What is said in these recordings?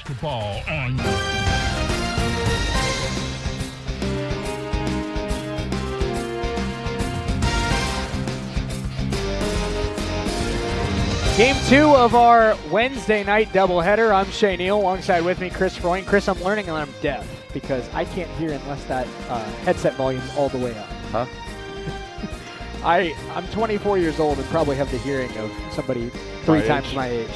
basketball on. Game 2 of our Wednesday night doubleheader. I'm Shay Neal, alongside with me, Chris Freund. Chris, I'm learning that I'm deaf because I can't hear unless that headset volume's all the way up. Huh? I'm 24 years old and probably have the hearing of somebody three times my age.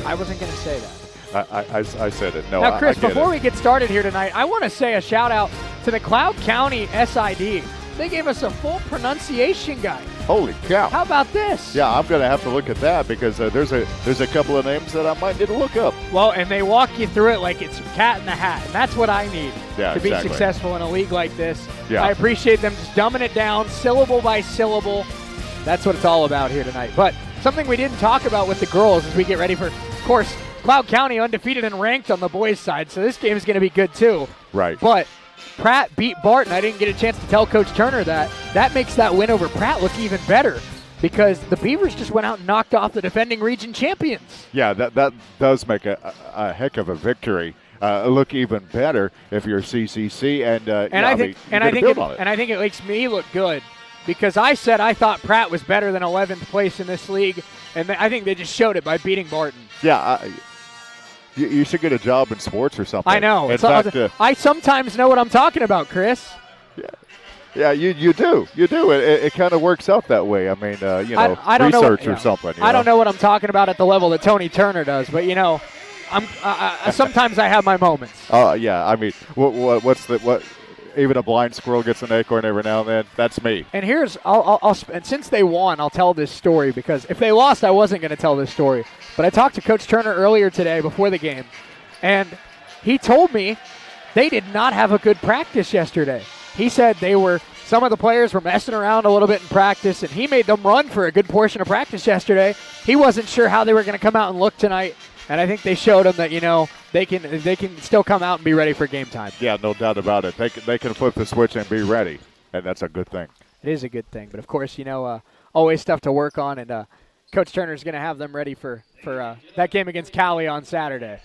I wasn't going to say that. I said it. No, now, Chris, before we we get started here tonight, I want to say a shout-out to the Cloud County SID. They gave us a full pronunciation guide. Holy cow. How about this? Yeah, I'm going to have to look at that because there's a couple of names that I might need to look up. Well, and they walk you through it like it's cat in the hat. And that's what I need to be successful in a league like this. Yeah. I appreciate them just dumbing it down syllable by syllable. That's what it's all about here tonight. But something we didn't talk about with the girls as we get ready for, of course, Cloud County undefeated and ranked on the boys' side. So this game is going to be good too. Right. But Pratt beat Barton. I didn't get a chance to tell Coach Turner that. That makes that win over Pratt look even better because the Beavers just went out and knocked off the defending region champions. Yeah, that does make a heck of a victory look even better if you're CCC. I think it makes me look good because I said I thought Pratt was better than 11th place in this league, and I think they just showed it by beating Barton. Yeah, you should get a job in sports or something. I know. In fact, I sometimes know what I'm talking about, Chris. Yeah, you do. You do. It kind of works out that way. I mean, I don't research know or something. I don't know what I'm talking about at the level that Tony Turner does, but, sometimes I have my moments. Yeah. I mean, what? Even a blind squirrel gets an acorn every now and then. That's me. And and since they won, I'll tell this story because if they lost, I wasn't going to tell this story. But I talked to Coach Turner earlier today before the game, and he told me they did not have a good practice yesterday. He said some of the players were messing around a little bit in practice, and he made them run for a good portion of practice yesterday. He wasn't sure how they were going to come out and look tonight, and I think they showed them that, they can still come out and be ready for game time. Yeah, no doubt about it. They can flip the switch and be ready, and that's a good thing. It is a good thing, but of course, always stuff to work on, and Coach Turner's going to have them ready for that game against Cali on Saturday.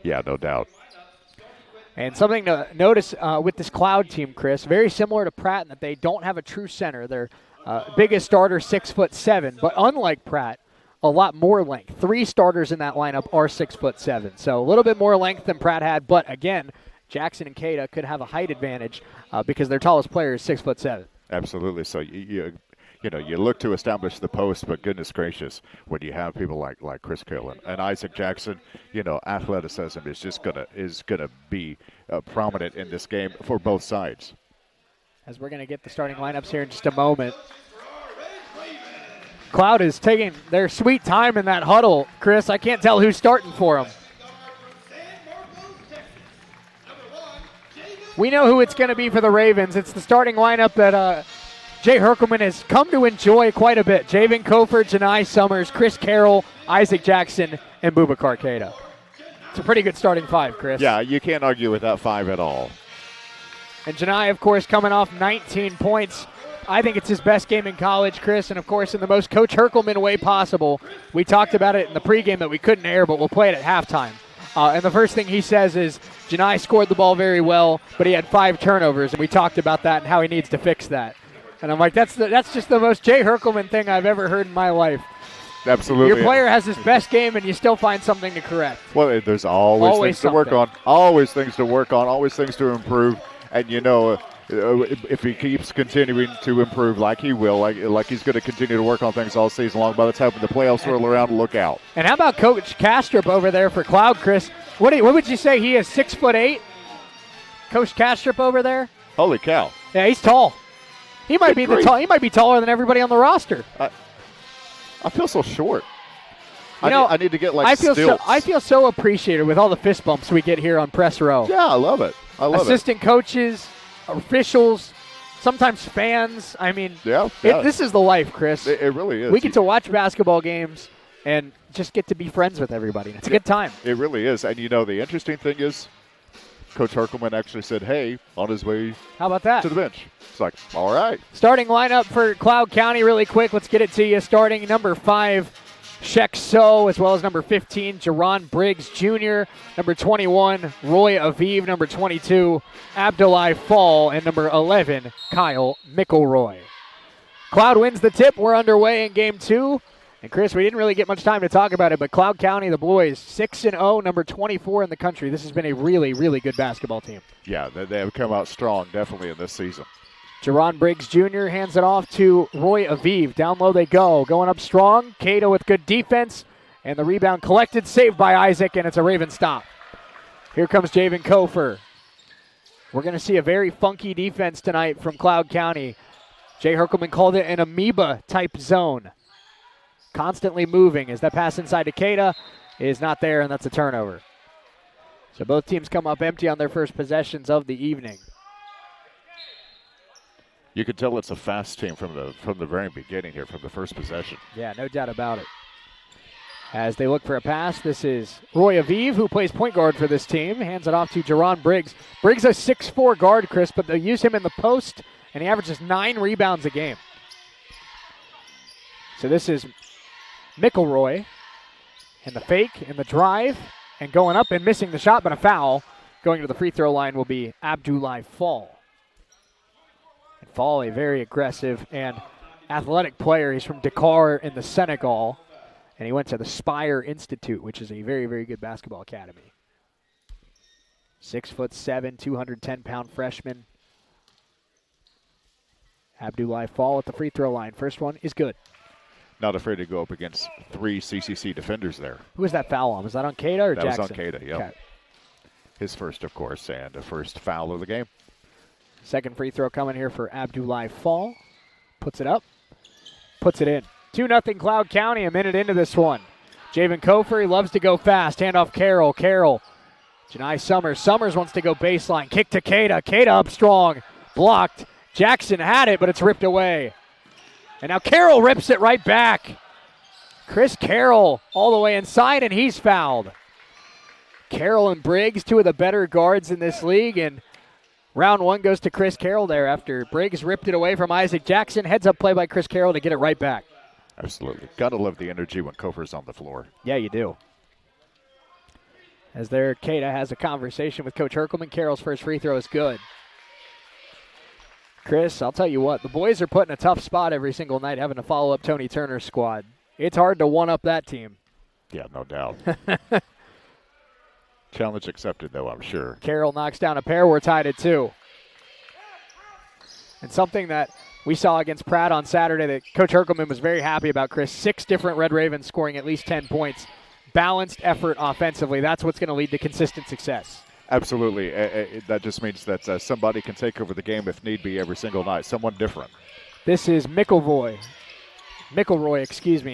Yeah, no doubt. And something to notice with this Cloud team, Chris, very similar to Pratt in that they don't have a true center. Their biggest starter, 6'7", but unlike Pratt, a lot more length. 3 starters in that lineup are 6'7", so a little bit more length than Pratt had. But again, Jackson and Cada could have a height advantage because their tallest player is 6'7". Absolutely. So you look to establish the post, but goodness gracious, when you have people like Chris Killen and Isaac Jackson, athleticism is gonna be prominent in this game for both sides. As we're gonna get the starting lineups here in just a moment. Cloud is taking their sweet time in that huddle, Chris. I can't tell who's starting for them. We know who it's going to be for the Ravens. It's the starting lineup that Jay Herkelman has come to enjoy quite a bit. Javen Kofer, Janai Summers, Chris Carroll, Isaac Jackson, and Boubacar Keita. It's a pretty good starting 5, Chris. Yeah, you can't argue with that 5 at all. And Janai, of course, coming off 19 points. I think it's his best game in college, Chris, and of course in the most Coach Herkelman way possible. We talked about it in the pregame that we couldn't air, but we'll play it at halftime. And the first thing he says is, Janai scored the ball very well, but he had 5 turnovers, and we talked about that and how he needs to fix that. And I'm like, that's just the most Jay Herkelman thing I've ever heard in my life. Absolutely. Your player has his best game, and you still find something to correct. Well, there's always things to work on, always things to work on, always things to improve, and if he keeps continuing to improve like he will, like he's going to continue to work on things all season long, by the time the playoffs roll around, look out. And how about Coach Kastrup over there for Cloud, Chris? What would you say? He is 6'8"? Coach Kastrup over there? Holy cow. Yeah, he's tall. He might be he might be taller than everybody on the roster. I feel so short. I need to get stilts. I feel so appreciated with all the fist bumps we get here on Press Row. Yeah, I love it. Assistant coaches, officials, sometimes fans. I mean, this is the life, Chris. It really is. We get to watch basketball games and just get to be friends with everybody. It's a good time. It really is. And, the interesting thing is Coach Herkelman actually said, hey, on his way How about that? to the bench. It's like, all right. Starting lineup for Cloud County really quick. Let's get it to you. Starting number 5, Shek So, as well as number 15, Jerron Briggs Jr., number 21, Roy Aviv, number 22, Abdullah Fall, and number 11, Kyle McElroy. Cloud wins the tip. We're underway in game 2. And Chris, we didn't really get much time to talk about it, but Cloud County, the boys, 6-0, number 24 in the country. This has been a really, really good basketball team. Yeah, they have come out strong, definitely, in this season. Jerron Briggs Jr. hands it off to Roy Aviv. Down low they go. Going up strong. Cato with good defense. And the rebound collected, saved by Isaac, and it's a Raven stop. Here comes Javen Kofer. We're going to see a very funky defense tonight from Cloud County. Jay Herkelman called it an amoeba-type zone. Constantly moving as that pass inside to Cato is not there, and that's a turnover. So both teams come up empty on their first possessions of the evening. You can tell it's a fast team from the very beginning here, from the first possession. Yeah, no doubt about it. As they look for a pass, this is Roy Aviv, who plays point guard for this team. Hands it off to Jerron Briggs. Briggs a 6'4 guard, Chris, but they use him in the post, and he averages 9 rebounds a game. So this is McElroy, and the fake, and the drive, and going up and missing the shot, but a foul. Going to the free throw line will be Abdullah Fall. And Fall, a very aggressive and athletic player. He's from Dakar in the Senegal, and he went to the Spire Institute, which is a very, very good basketball academy. 6'7", 210-pound freshman. Abdullah Fall at the free throw line. First one is good. Not afraid to go up against 3 CCC defenders there. Who was that foul on? Was that on Cato or that Jackson? That was on Cato, yeah. Okay. His first, of course, and the first foul of the game. Second free throw coming here for Abdullah Fall. Puts it up. Puts it in. 2-0 Cloud County, a minute into this one. Javen Kofer, he loves to go fast. Handoff Carroll. Carroll. Janai Summers. Summers wants to go baseline. Kick to Cato. Cato up strong. Blocked. Jackson had it, but it's ripped away. And now Carroll rips it right back. Chris Carroll all the way inside, and he's fouled. Carroll and Briggs, 2 of the better guards in this league, and round 1 goes to Chris Carroll there after Briggs ripped it away from Isaac Jackson. Heads up play by Chris Carroll to get it right back. Absolutely. Gotta love the energy when Kofer's on the floor. Yeah, you do. As there, Cato has a conversation with Coach Herkelman. Carroll's first free throw is good. Chris, I'll tell you what, the boys are put in a tough spot every single night having to follow up Tony Turner's squad. It's hard to one-up that team. Yeah, no doubt. Challenge accepted, though, I'm sure. Carroll knocks down a pair. We're tied at 2. And something that we saw against Pratt on Saturday that Coach Herkelman was very happy about, Chris, 6 different Red Ravens scoring at least 10 points. Balanced effort offensively. That's what's going to lead to consistent success. Absolutely. That just means that somebody can take over the game if need be every single night. Someone different. This is McElroy,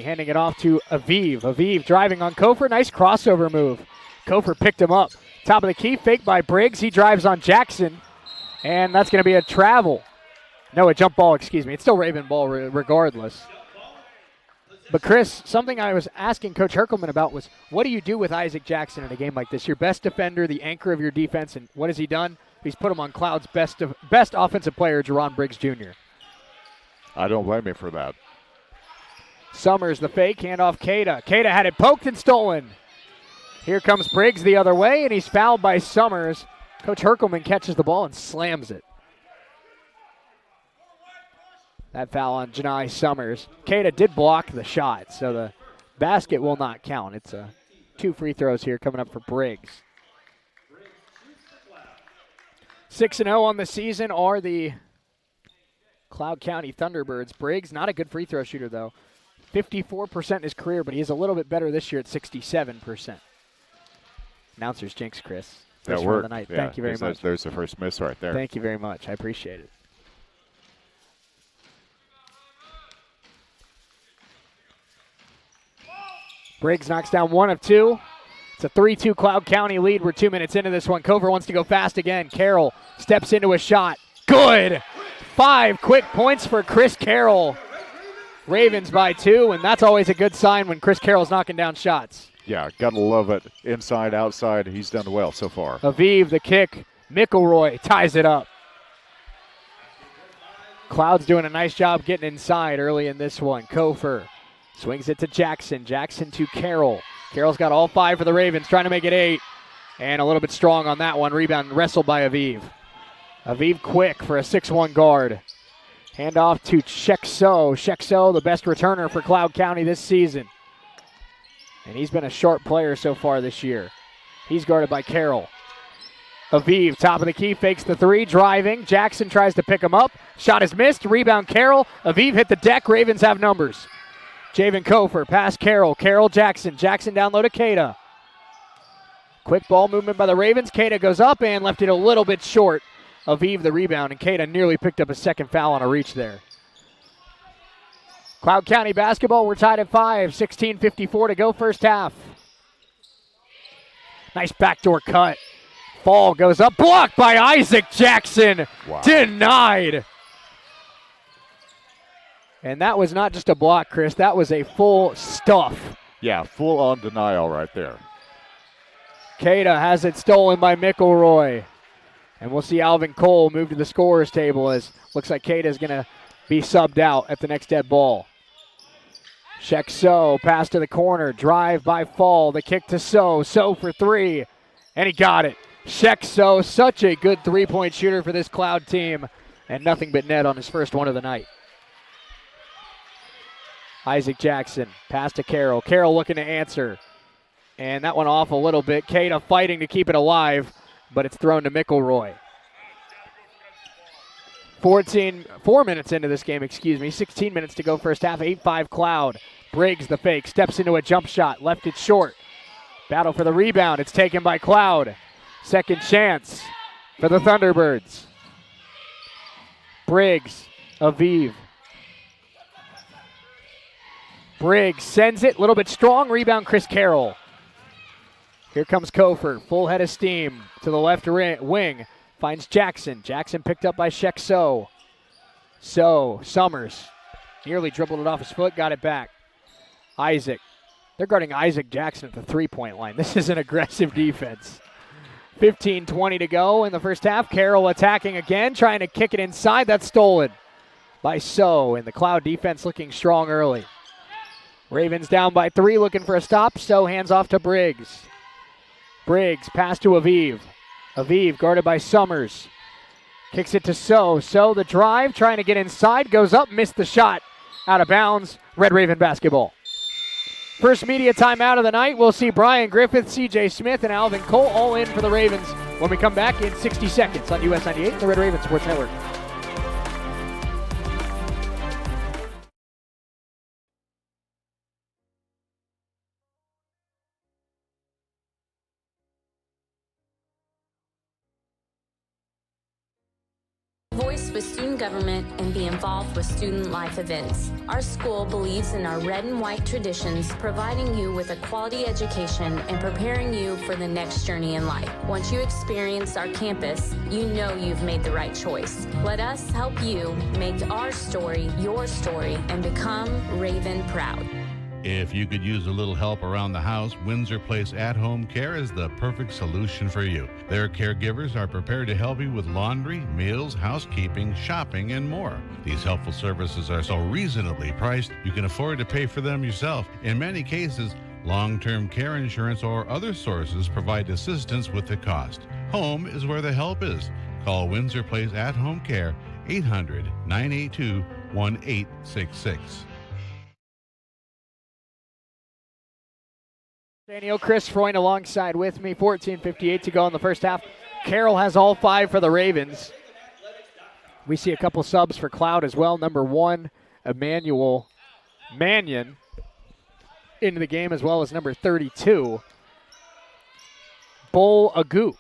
handing it off to Aviv. Aviv driving on Kofer. Nice crossover move. Kofer picked him up. Top of the key, fake by Briggs. He drives on Jackson, and that's going to be a travel. No, a jump ball, It's still Raven ball regardless. But, Chris, something I was asking Coach Herkelman about was, what do you do with Isaac Jackson in a game like this? Your best defender, the anchor of your defense, and what has he done? He's put him on Cloud's best offensive player, Jerron Briggs Jr. I don't blame him for that. Summers, the fake, handoff Cato. Cato had it poked and stolen. Here comes Briggs the other way, and he's fouled by Summers. Coach Herkelman catches the ball and slams it. That foul on Janai Summers. Cato did block the shot, so the basket will not count. It's 2 free throws here coming up for Briggs. 6-0 on the season are the Cloud County Thunderbirds. Briggs, not a good free throw shooter, though. 54% in his career, but he is a little bit better this year at 67%. Announcer's jinx, Chris. First one of the night. Yeah, thank you very much. There's the first miss right there. Thank you very much. I appreciate it. Briggs knocks down 1 of 2. It's a 3-2 Cloud County lead. We're 2 minutes into this one. Kofer wants to go fast again. Carroll steps into a shot. Good. 5 quick points for Chris Carroll. Ravens by 2, and that's always a good sign when Chris Carroll's knocking down shots. Yeah, gotta love it. Inside, outside, he's done well so far. Aviv, the kick. McElroy ties it up. Cloud's doing a nice job getting inside early in this one. Kofer Swings it to Jackson. Jackson to Carroll. Carroll's got all 5 for the Ravens, trying to make it 8. And a little bit strong on that one. Rebound wrestled by Aviv. Aviv quick for a 6'1 guard. Handoff to Shekso. Shekso, the best returner for Cloud County this season. And he's been a sharp player so far this year. He's guarded by Carroll. Aviv, top of the key, fakes the 3, driving. Jackson tries to pick him up. Shot is missed. Rebound Carroll. Aviv hit the deck. Ravens have numbers. Javen Kofer, pass Carroll. Carroll, Jackson. Jackson down low to Cada. Quick ball movement by the Ravens. Cada goes up and left it a little bit short. Aviv the rebound, and Cada nearly picked up a second foul on a reach there. Cloud County basketball, we're tied at 5. 16:54 to go first half. Nice backdoor cut. Fall goes up, blocked by Isaac Jackson. Wow. Denied. And that was not just a block, Chris. That was a full stuff. Yeah, full-on denial right there. Cada has it stolen by McElroy. And we'll see Alvin Cole move to the scorer's table as looks like Cada is going to be subbed out at the next dead ball. Shekso, pass to the corner, drive by Fall, the kick to So for 3, and he got it. Shekso, such a good three-point shooter for this Cloud team, and nothing but net on his first one of the night. Isaac Jackson, pass to Carroll. Carroll looking to answer, and that one off a little bit. Cada fighting to keep it alive, but it's thrown to McElroy. 4 minutes into this game, 16 minutes to go first half, 8-5 Cloud. Briggs the fake, steps into a jump shot, left it short. Battle for the rebound, it's taken by Cloud. Second chance for the Thunderbirds. Briggs, Aviv. Briggs sends it, a little bit strong, rebound Chris Carroll. Here comes Kofer, full head of steam to the left wing. Finds Jackson. Jackson picked up by Shekso. Summers nearly dribbled it off his foot, got it back. Isaac. They're guarding Isaac Jackson at the three-point line. This is an aggressive defense. 15:20 to go in the first half. Carroll attacking again, trying to kick it inside. That's stolen by and the Cloud defense looking strong early. Ravens down by 3, looking for a stop. Hands off to Briggs. Briggs, pass to Aviv. Aviv guarded by Summers. Kicks it to So the drive, trying to get inside, goes up, missed the shot. Out of bounds, Red Raven basketball. First media timeout of the night. We'll see Brian Griffith, CJ Smith, and Alvin Cole all in for the Ravens when we come back in 60 seconds on US 98, the Red Raven Sports Network. Voice with student government and be involved with student life events. Our school believes in our red and white traditions, providing you with a quality education and preparing you for the next journey in life. Once you experience our campus, you know you've made the right choice. Let us help you make our story your story and become Raven proud. If you could use a little help around the house, Windsor Place At-Home Care is the perfect solution for you. Their caregivers are prepared to help you with laundry, meals, housekeeping, shopping, and more. These helpful services are so reasonably priced, you can afford to pay for them yourself. In many cases, long-term care insurance or other sources provide assistance with the cost. Home is where the help is. Call Windsor Place At-Home Care, 800-982-1866. Daniel, Chris Freund alongside with me. 14:58 to go in the first half. Carroll has all 5 for the Ravens. We see a couple subs for Cloud as well. Number 1, Emmanuel Mannion into the game, as well as number 32, Bull Agu.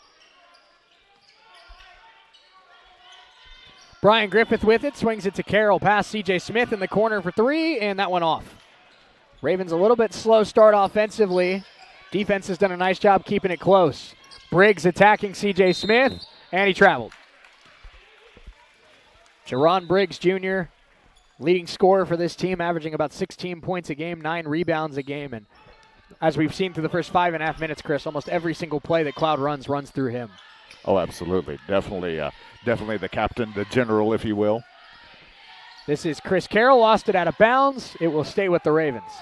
Brian Griffith with it, swings it to Carroll, past CJ Smith in the corner for 3, and that went off. Ravens a little bit slow start offensively. Defense has done a nice job keeping it close. Briggs attacking CJ Smith, and he traveled. Jerron Briggs Jr., leading scorer for this team, averaging about 16 points a game, 9 rebounds a game. And as we've seen through the first 5.5 minutes, Chris, almost every single play that Cloud runs through him. Oh, absolutely. Definitely the captain, the general, if you will. This is Chris Carroll, lost it out of bounds. It will stay with the Ravens.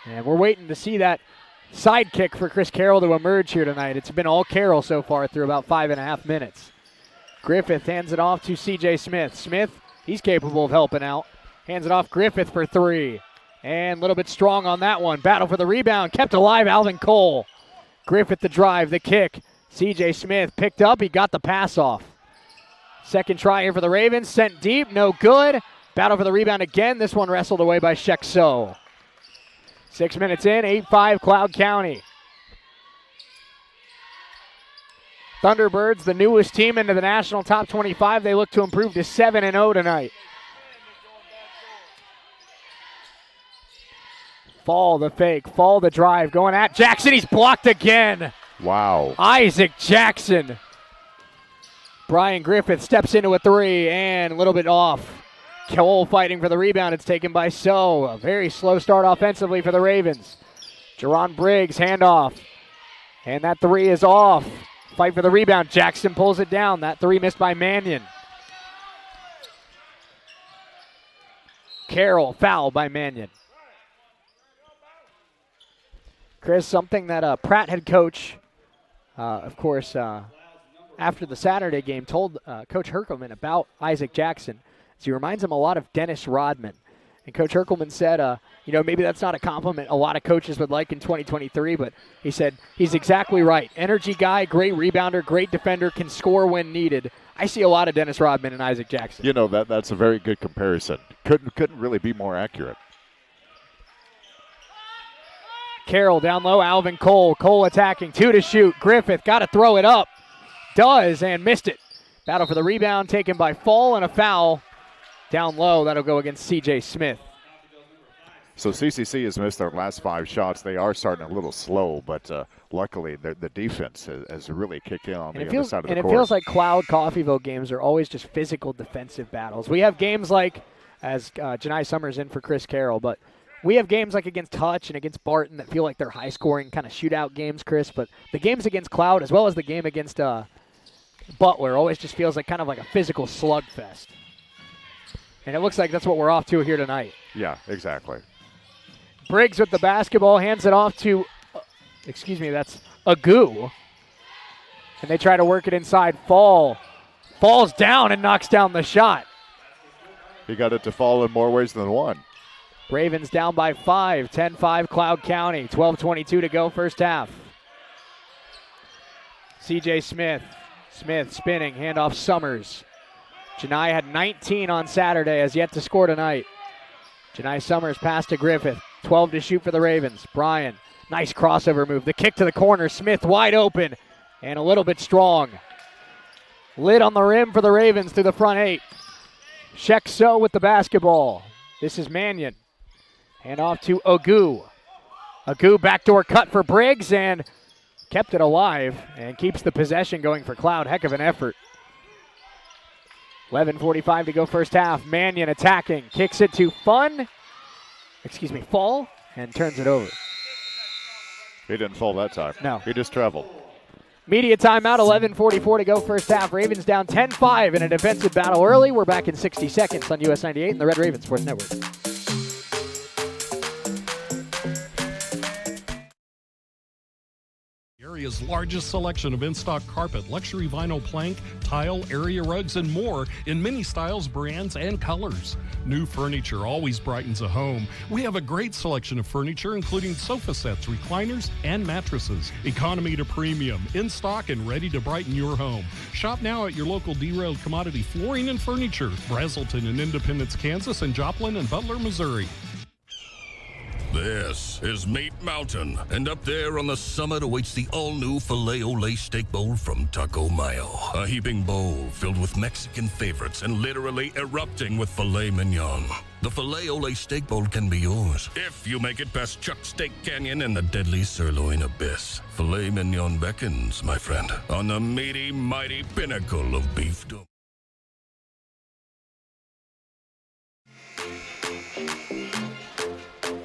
And we're waiting to see that sidekick for Chris Carroll to emerge here tonight. It's been all Carroll so far through about 5.5 minutes. Griffith hands it off to C.J. Smith. Smith, he's capable of helping out. Hands it off Griffith for 3. And a little bit strong on that one. Battle for the rebound. Kept alive, Alvin Cole. Griffith the drive, the kick. C.J. Smith picked up. He got the pass off. Second try here for the Ravens. Sent deep. No good. Battle for the rebound again. This one wrestled away by Shekso. 6 minutes in. 8-5 Cloud County. Thunderbirds, the newest team into the national top 25. They look to improve to 7-0 tonight. Fall the fake, Fall the drive, going at Jackson. He's blocked again. Wow. Isaac Jackson. Brian Griffith steps into a 3 and a little bit off. Cole fighting for the rebound. It's taken by So. A very slow start offensively for the Ravens. Jerron Briggs, handoff. And that 3 is off. Fight for the rebound. Jackson pulls it down. That 3 missed by Mannion. Carroll, foul by Mannion. Chris, something that Pratt head coach, of course, after the Saturday game, told Coach Herkelman about Isaac Jackson. So he reminds him a lot of Dennis Rodman. And Coach Herkelman said, maybe that's not a compliment a lot of coaches would like in 2023, but he said he's exactly right. Energy guy, great rebounder, great defender, can score when needed. I see a lot of Dennis Rodman and Isaac Jackson. That's a very good comparison. Couldn't really be more accurate. Carroll down low, Alvin Cole. Cole attacking, 2 to shoot. Griffith got to throw it up. Does, and missed it. Battle for the rebound taken by Fall, and a foul down low. That'll go against C.J. Smith. So CCC has missed their last 5 shots. They are starting a little slow, but luckily the defense has really kicked in on the other side of the court. And it feels like Cloud Coffeyville games are always just physical defensive battles. We have games like, as Janai Summers in for Chris Carroll, but we have games like against Hutch and against Barton that feel like they're high-scoring kind of shootout games, Chris. But the games against Cloud, as well as the game against Butler, always just feels like kind of like a physical slugfest. And it looks like that's what we're off to here tonight. Yeah, exactly. Briggs with the basketball, hands it off to, that's Agu. And they try to work it inside. Falls down and knocks down the shot. He got it to fall in more ways than one. Ravens down by 5, 10-5 Cloud County, 12:22 to go first half. C.J. Smith spinning, handoff Summers. Janai had 19 on Saturday, has yet to score tonight. Janai Summers pass to Griffith, 12 to shoot for the Ravens. Bryan, nice crossover move. The kick to the corner, Smith wide open and a little bit strong. Lid on the rim for the Ravens through the front 8. Shekso with the basketball. This is Mannion. Hand off to Agu. Agu backdoor cut for Briggs and kept it alive and keeps the possession going for Cloud. Heck of an effort. 11:45 to go first half. Mannion attacking. Kicks it to Fall and turns it over. He didn't fall that time. No. He just traveled. Media timeout, 11:44 to go first half. Ravens down 10-5 in a defensive battle early. We're back in 60 seconds on US 98 and the Red Raven Sports Network. Area's largest selection of in-stock carpet, luxury vinyl plank, tile, area rugs, and more in many styles, brands, and colors. New furniture always brightens a home. We have a great selection of furniture, including sofa sets, recliners, and mattresses. Economy to premium, in stock and ready to brighten your home. Shop now at your local Derailed Commodity Flooring and Furniture, Brazelton in Independence, Kansas, and Joplin and Butler, Missouri. This is Meat Mountain, and up there on the summit awaits the all-new Filet-O-Lay Steak Bowl from Taco Mayo. A heaping bowl filled with Mexican favorites and literally erupting with filet mignon. The Filet-O-Lay Steak Bowl can be yours if you make it past Chuck Steak Canyon and the deadly sirloin abyss. Filet mignon beckons, my friend, on the meaty, mighty pinnacle of beefdom.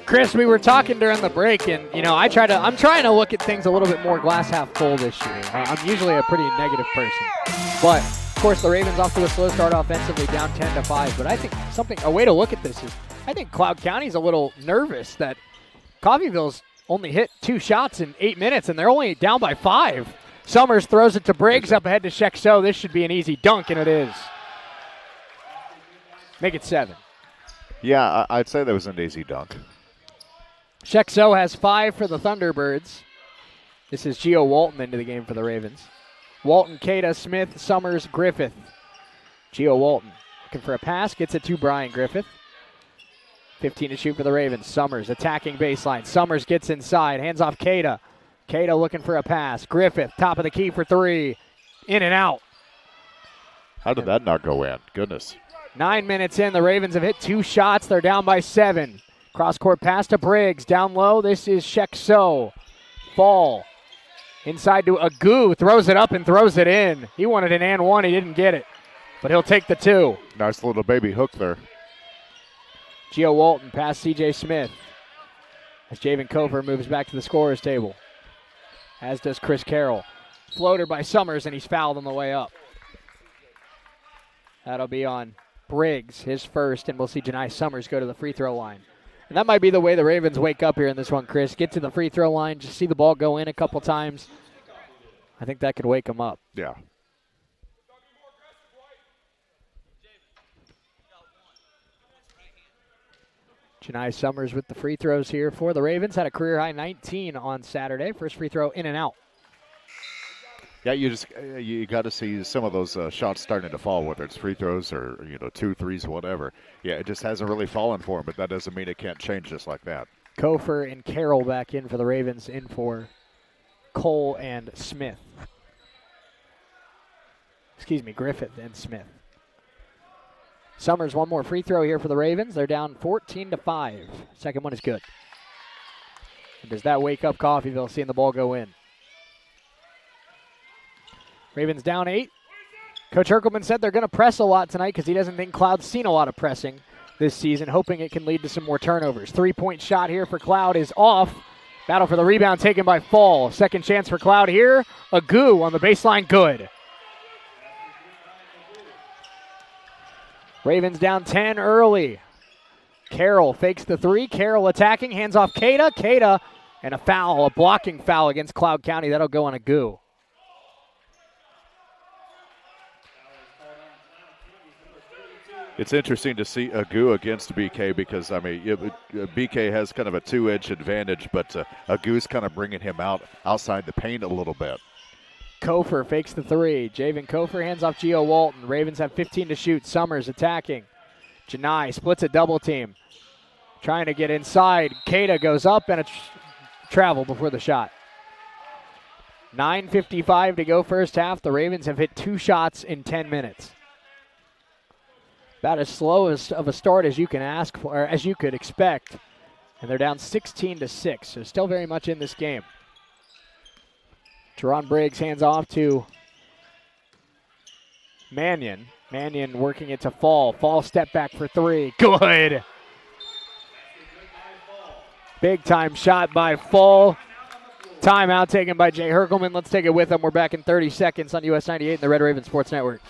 Chris, we were talking during the break, and I'm trying to look at things a little bit more glass half full this year. I'm usually a pretty negative person, but of course the Ravens off to a slow start offensively, down 10-5. But I think a way to look at this is I think Cloud County's a little nervous that Coffeyville's only hit 2 shots in 8 minutes, and they're only down by 5. Summers throws it to Briggs, up ahead to Shekso. This should be an easy dunk, and it is. Make it 7. Yeah, I'd say that was an easy dunk. Shekso has 5 for the Thunderbirds. This is Gio Walton into the game for the Ravens. Walton, Cada, Smith, Summers, Griffith. Gio Walton looking for a pass, gets it to Brian Griffith. 15 to shoot for the Ravens. Summers attacking baseline. Summers gets inside, hands off Cada. Cada looking for a pass. Griffith, top of the key for 3. In and out. How did that not go in? Goodness. 9 minutes in, the Ravens have hit 2 shots. They're down by 7. Cross-court pass to Briggs. Down low, this is Shekso. Fall. Inside to Agu. Throws it up and throws it in. He wanted an and 1. He didn't get it. But he'll take the 2. Nice little baby hook there. Gio Walton past C.J. Smith. As Javen Cofer moves back to the scorer's table. As does Chris Carroll. Floater by Summers, and he's fouled on the way up. That'll be on Briggs, his first, and we'll see Janai Summers go to the free throw line. And that might be the way the Ravens wake up here in this one, Chris. Get to the free throw line, just see the ball go in a couple times. I think that could wake them up. Yeah. Janai Summers with the free throws here for the Ravens. Had a career-high 19 on Saturday. First free throw in and out. Yeah, you got to see some of those shots starting to fall, whether it's free throws or 2 threes, whatever. Yeah, it just hasn't really fallen for him, but that doesn't mean it can't change just like that. Cofer and Carroll back in for the Ravens, in for Cole and Smith. Excuse me, Griffith and Smith. Summers, one more free throw here for the Ravens. They're down 14-5. Second one is good. And does that wake up Coffeyville, seeing the ball go in? Ravens down 8. Coach Herkelman said they're going to press a lot tonight because he doesn't think Cloud's seen a lot of pressing this season, hoping it can lead to some more turnovers. 3-point shot here for Cloud is off. Battle for the rebound taken by Fall. Second chance for Cloud here. Agu on the baseline, good. Ravens down 10 early. Carroll fakes the 3. Carroll attacking, hands off Cada. Cada, and a foul, a blocking foul against Cloud County. That'll go on Agu. It's interesting to see Agu against BK because, BK has kind of a 2-edged advantage, but Agu's kind of bringing him outside the paint a little bit. Cofer fakes the 3. Javen Cofer hands off Gio Walton. Ravens have 15 to shoot. Summers attacking. Janai splits a double team. Trying to get inside. Cada goes up and a travel before the shot. 9:55 to go first half. The Ravens have hit 2 shots in 10 minutes. About as slow of a start as you can ask for, or as you could expect. And they're down 16-6, so still very much in this game. Teron Briggs hands off to Mannion. Mannion working it to Fall. Fall step back for 3. Good. Big time shot by Fall. Timeout taken by Jay Herkelman. Let's take it with him. We're back in 30 seconds on US 98 and the Red Raven Sports Network.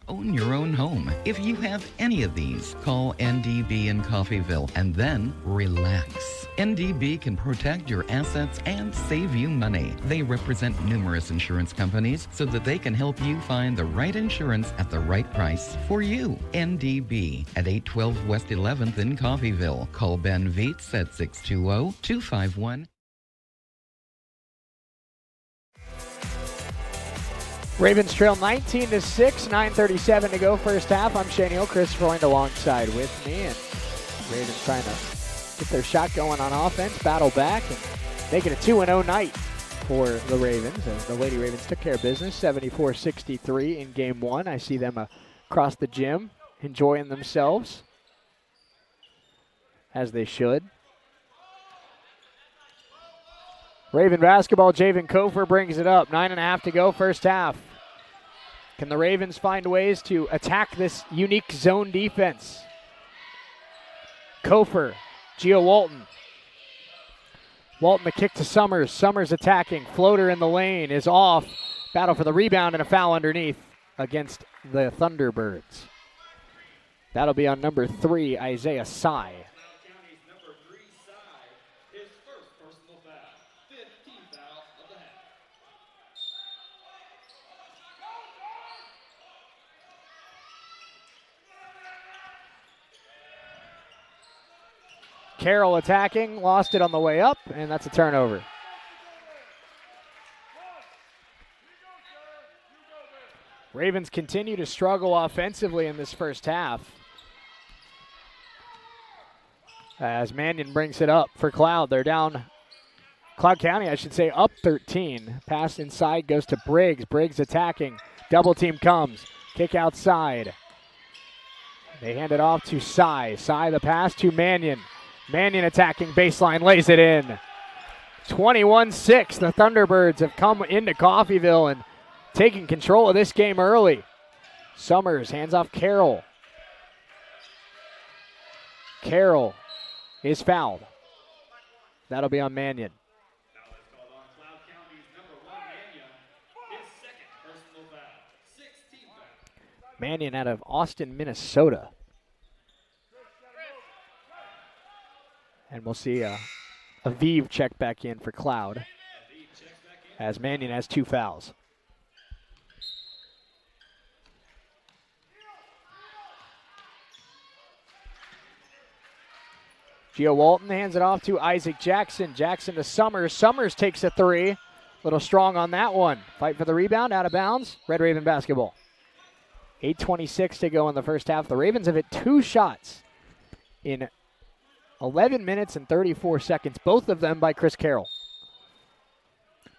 Own your own home. If you have any of these, call NDB in Coffeyville and then relax. NDB can protect your assets and save you money. They represent numerous insurance companies so that they can help you find the right insurance at the right price for you. NDB at 812 West 11th in Coffeyville. Call Ben Vietz at 620-251. Ravens trail 19-6, 9:37 to go first half. I'm Shane Hill, Chris Freund alongside with me, and Ravens trying to get their shot going on offense, battle back, and make it a 2-0 night for the Ravens. The Lady Ravens took care of business, 74-63 in game 1. I see them across the gym enjoying themselves, as they should. Raven basketball, Javen Cofer brings it up. 9.5 to go first half. Can the Ravens find ways to attack this unique zone defense? Cofer, Gio Walton. Walton the kick to Summers. Summers attacking. Floater in the lane is off. Battle for the rebound and a foul underneath against the Thunderbirds. That'll be on number 3, Isaiah Sy. Carroll attacking, lost it on the way up, and that's a turnover. Ravens continue to struggle offensively in this first half. As Mannion brings it up for Cloud. They're down, Cloud County, I should say, up 13. Pass inside goes to Briggs. Briggs attacking. Double team comes. Kick outside. They hand it off to Sy. Sy the pass to Mannion. Mannion attacking baseline, lays it in. 21-6. The Thunderbirds have come into Coffeyville and taking control of this game early. Summers hands off Carroll. Carroll is fouled. That'll be on Mannion. Mannion out of Austin, Minnesota. And we'll see Aviv check back in for Cloud as Mannion has 2 fouls. Gio Walton hands it off to Isaac Jackson. Jackson to Summers. Summers takes a 3. A little strong on that one. Fight for the rebound, out of bounds. Red Raven basketball. 8:26 to go in the first half. The Ravens have hit 2 shots in 11 minutes and 34 seconds, both of them by Chris Carroll.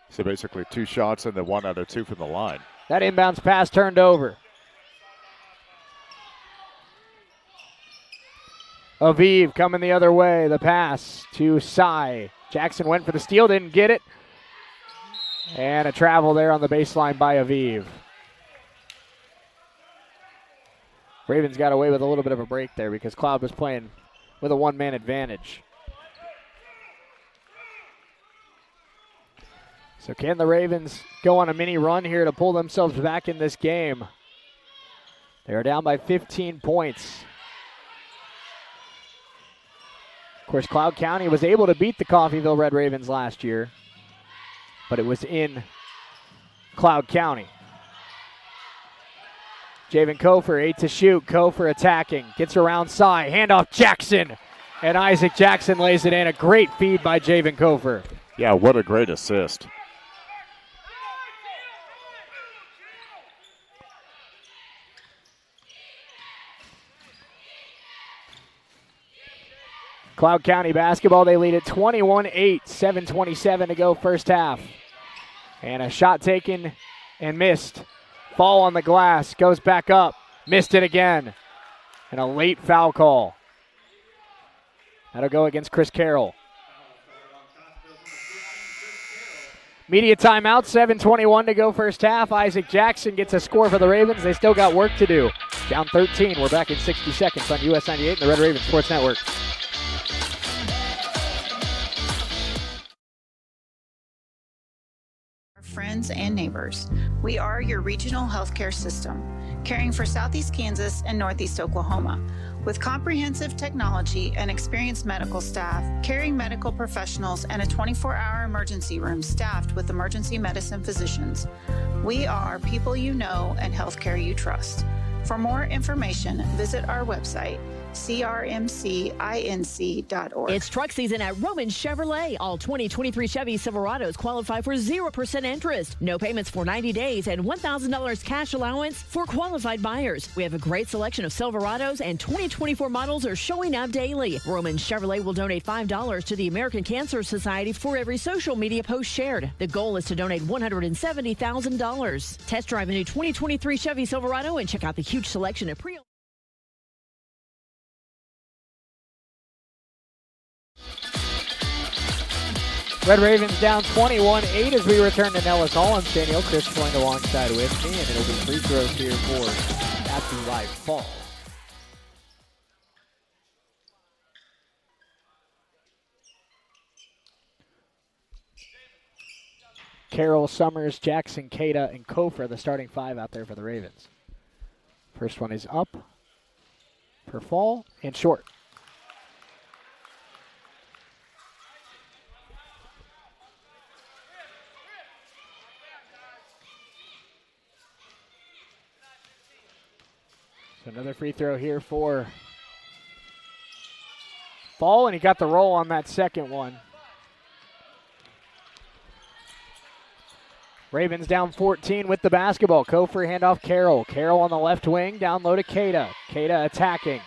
So basically 2 shots and then 1 out of 2 from the line. That inbounds pass turned over. Aviv coming the other way. The pass to Sy. Jackson went for the steal, didn't get it. And a travel there on the baseline by Aviv. Ravens got away with a little bit of a break there because Cloud was playing with a 1-man advantage. So can the Ravens go on a mini run here to pull themselves back in this game? They are down by 15 points. Of course, Cloud County was able to beat the Coffeyville Red Ravens last year, but it was in Cloud County. Javen Kofer, 8 to shoot. Kofer attacking, gets around Sy, handoff Jackson, and Isaac Jackson lays it in. A great feed by Javen Kofer. Yeah, what a great assist. Cloud County basketball, they lead at 21-8, 7:27 to go first half. And a shot taken and missed. Fall on the glass, goes back up, missed it again. And a late foul call. That'll go against Chris Carroll. Media timeout, 7:21 to go first half. Isaac Jackson gets a score for the Ravens. They still got work to do. Down 13, we're back in 60 seconds on US 98 and the Red Raven Sports Network. Friends and neighbors. We are your regional healthcare system, caring for Southeast Kansas and Northeast Oklahoma. With comprehensive technology and experienced medical staff, caring medical professionals, and a 24-hour emergency room staffed with emergency medicine physicians. We are people you know and healthcare you trust. For more information, visit our website, crmcinc.org. It's truck season at Roman Chevrolet. All 2023 Chevy Silverados qualify for 0% interest, no payments for 90 days, and $1,000 cash allowance for qualified buyers. We have a great selection of Silverados, and 2024 models are showing up daily. Roman Chevrolet will donate $5 to the American Cancer Society for every social media post shared. The goal is to donate $170,000. Test drive a new 2023 Chevy Silverado and check out the huge selection of pre-owned. Red Ravens down 21-8 as we return to Nellis Hall. I'm Daniel. Chris joined alongside with me, and it'll be free throws here for Matthew Live Fall. Carroll, Summers, Jackson, Cada, and Kofer, the starting 5 out there for the Ravens. First one is up. for Fall and short. So another free throw here for Fall, and he got the roll on that second one. Ravens down 14 with the basketball. Kofor handoff Carroll. Carroll on the left wing, down low to Keita. Keita attacking.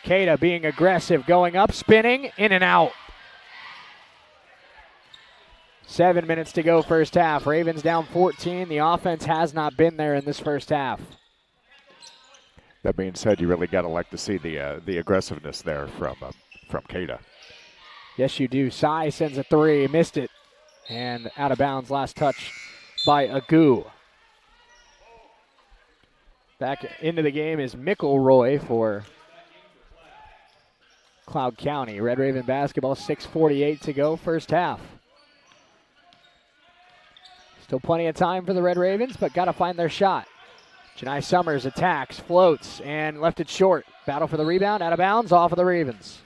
Keita being aggressive, going up, spinning, in and out. 7 minutes to go first half. Ravens down 14. The offense has not been there in this first half. That being said, you really got to like to see the aggressiveness there from Keita. Yes, you do. Sai sends a three, missed it, and out of bounds. Last touch by Agu. Back into the game is McElroy for Cloud County. Red Raven basketball, 6:48 to go, first half. Still plenty of time for the Red Ravens, but got to find their shot. Janai Summers attacks, floats, and left it short. Battle for the rebound, out of bounds, off of the Ravens.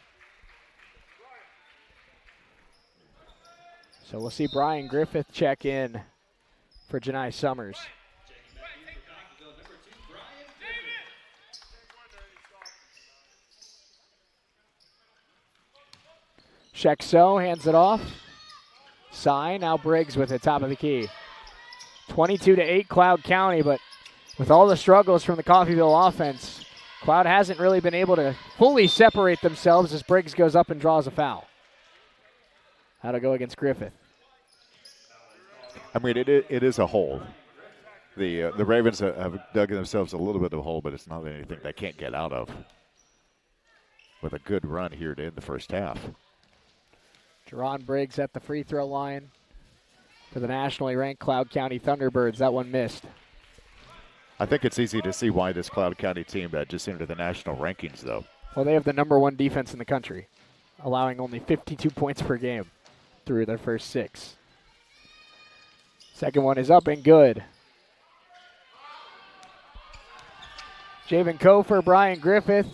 So we'll see Brian Griffith check in for Janai Summers. Shexo hands it off. Sai, now Briggs with it, top of the key. 22-8 Cloud County, but with all the struggles from the Coffeyville offense, Cloud hasn't really been able to fully separate themselves as Briggs goes up and draws a foul. How'd it go against Griffith? I mean, it is a hole. The Ravens have dug themselves a little bit of a hole, but it's not anything they can't get out of. With a good run here to end the first half. Jerron Briggs at the free throw line for the nationally ranked Cloud County Thunderbirds. That one missed. I think it's easy to see why this Cloud County team just entered the national rankings, though. Well, they have the #1 defense in the country, allowing only 52 points per game through their first 6. Second one is up and good. Javen Kofor, Brian Griffith,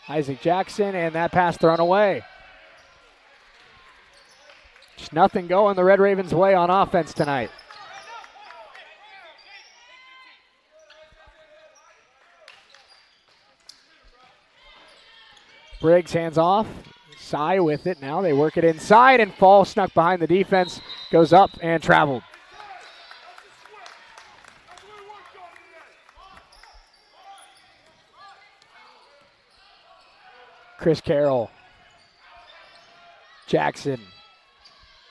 Isaac Jackson, and that pass thrown away. Just nothing going the Red Ravens' way on offense tonight. Briggs hands off. Sai with it. Now they work it inside, and Fall snuck behind the defense. Goes up and traveled. Chris Carroll. Jackson.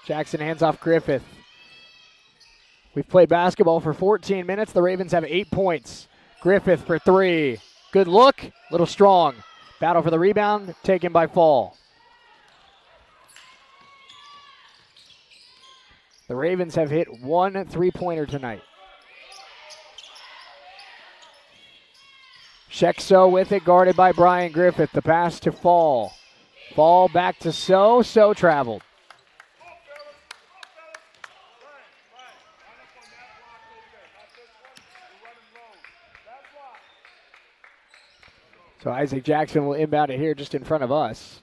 Jackson hands off Griffith. We've played basketball for 14 minutes. The Ravens have 8 points. Griffith for 3. Good look. Little strong. Battle for the rebound. Taken by Fall. The Ravens have hit 1 3-pointer tonight. Shexo with it, guarded by Brian Griffith. The pass to Fall. Fall back to So. So traveled. So Isaac Jackson will inbound it here just in front of us.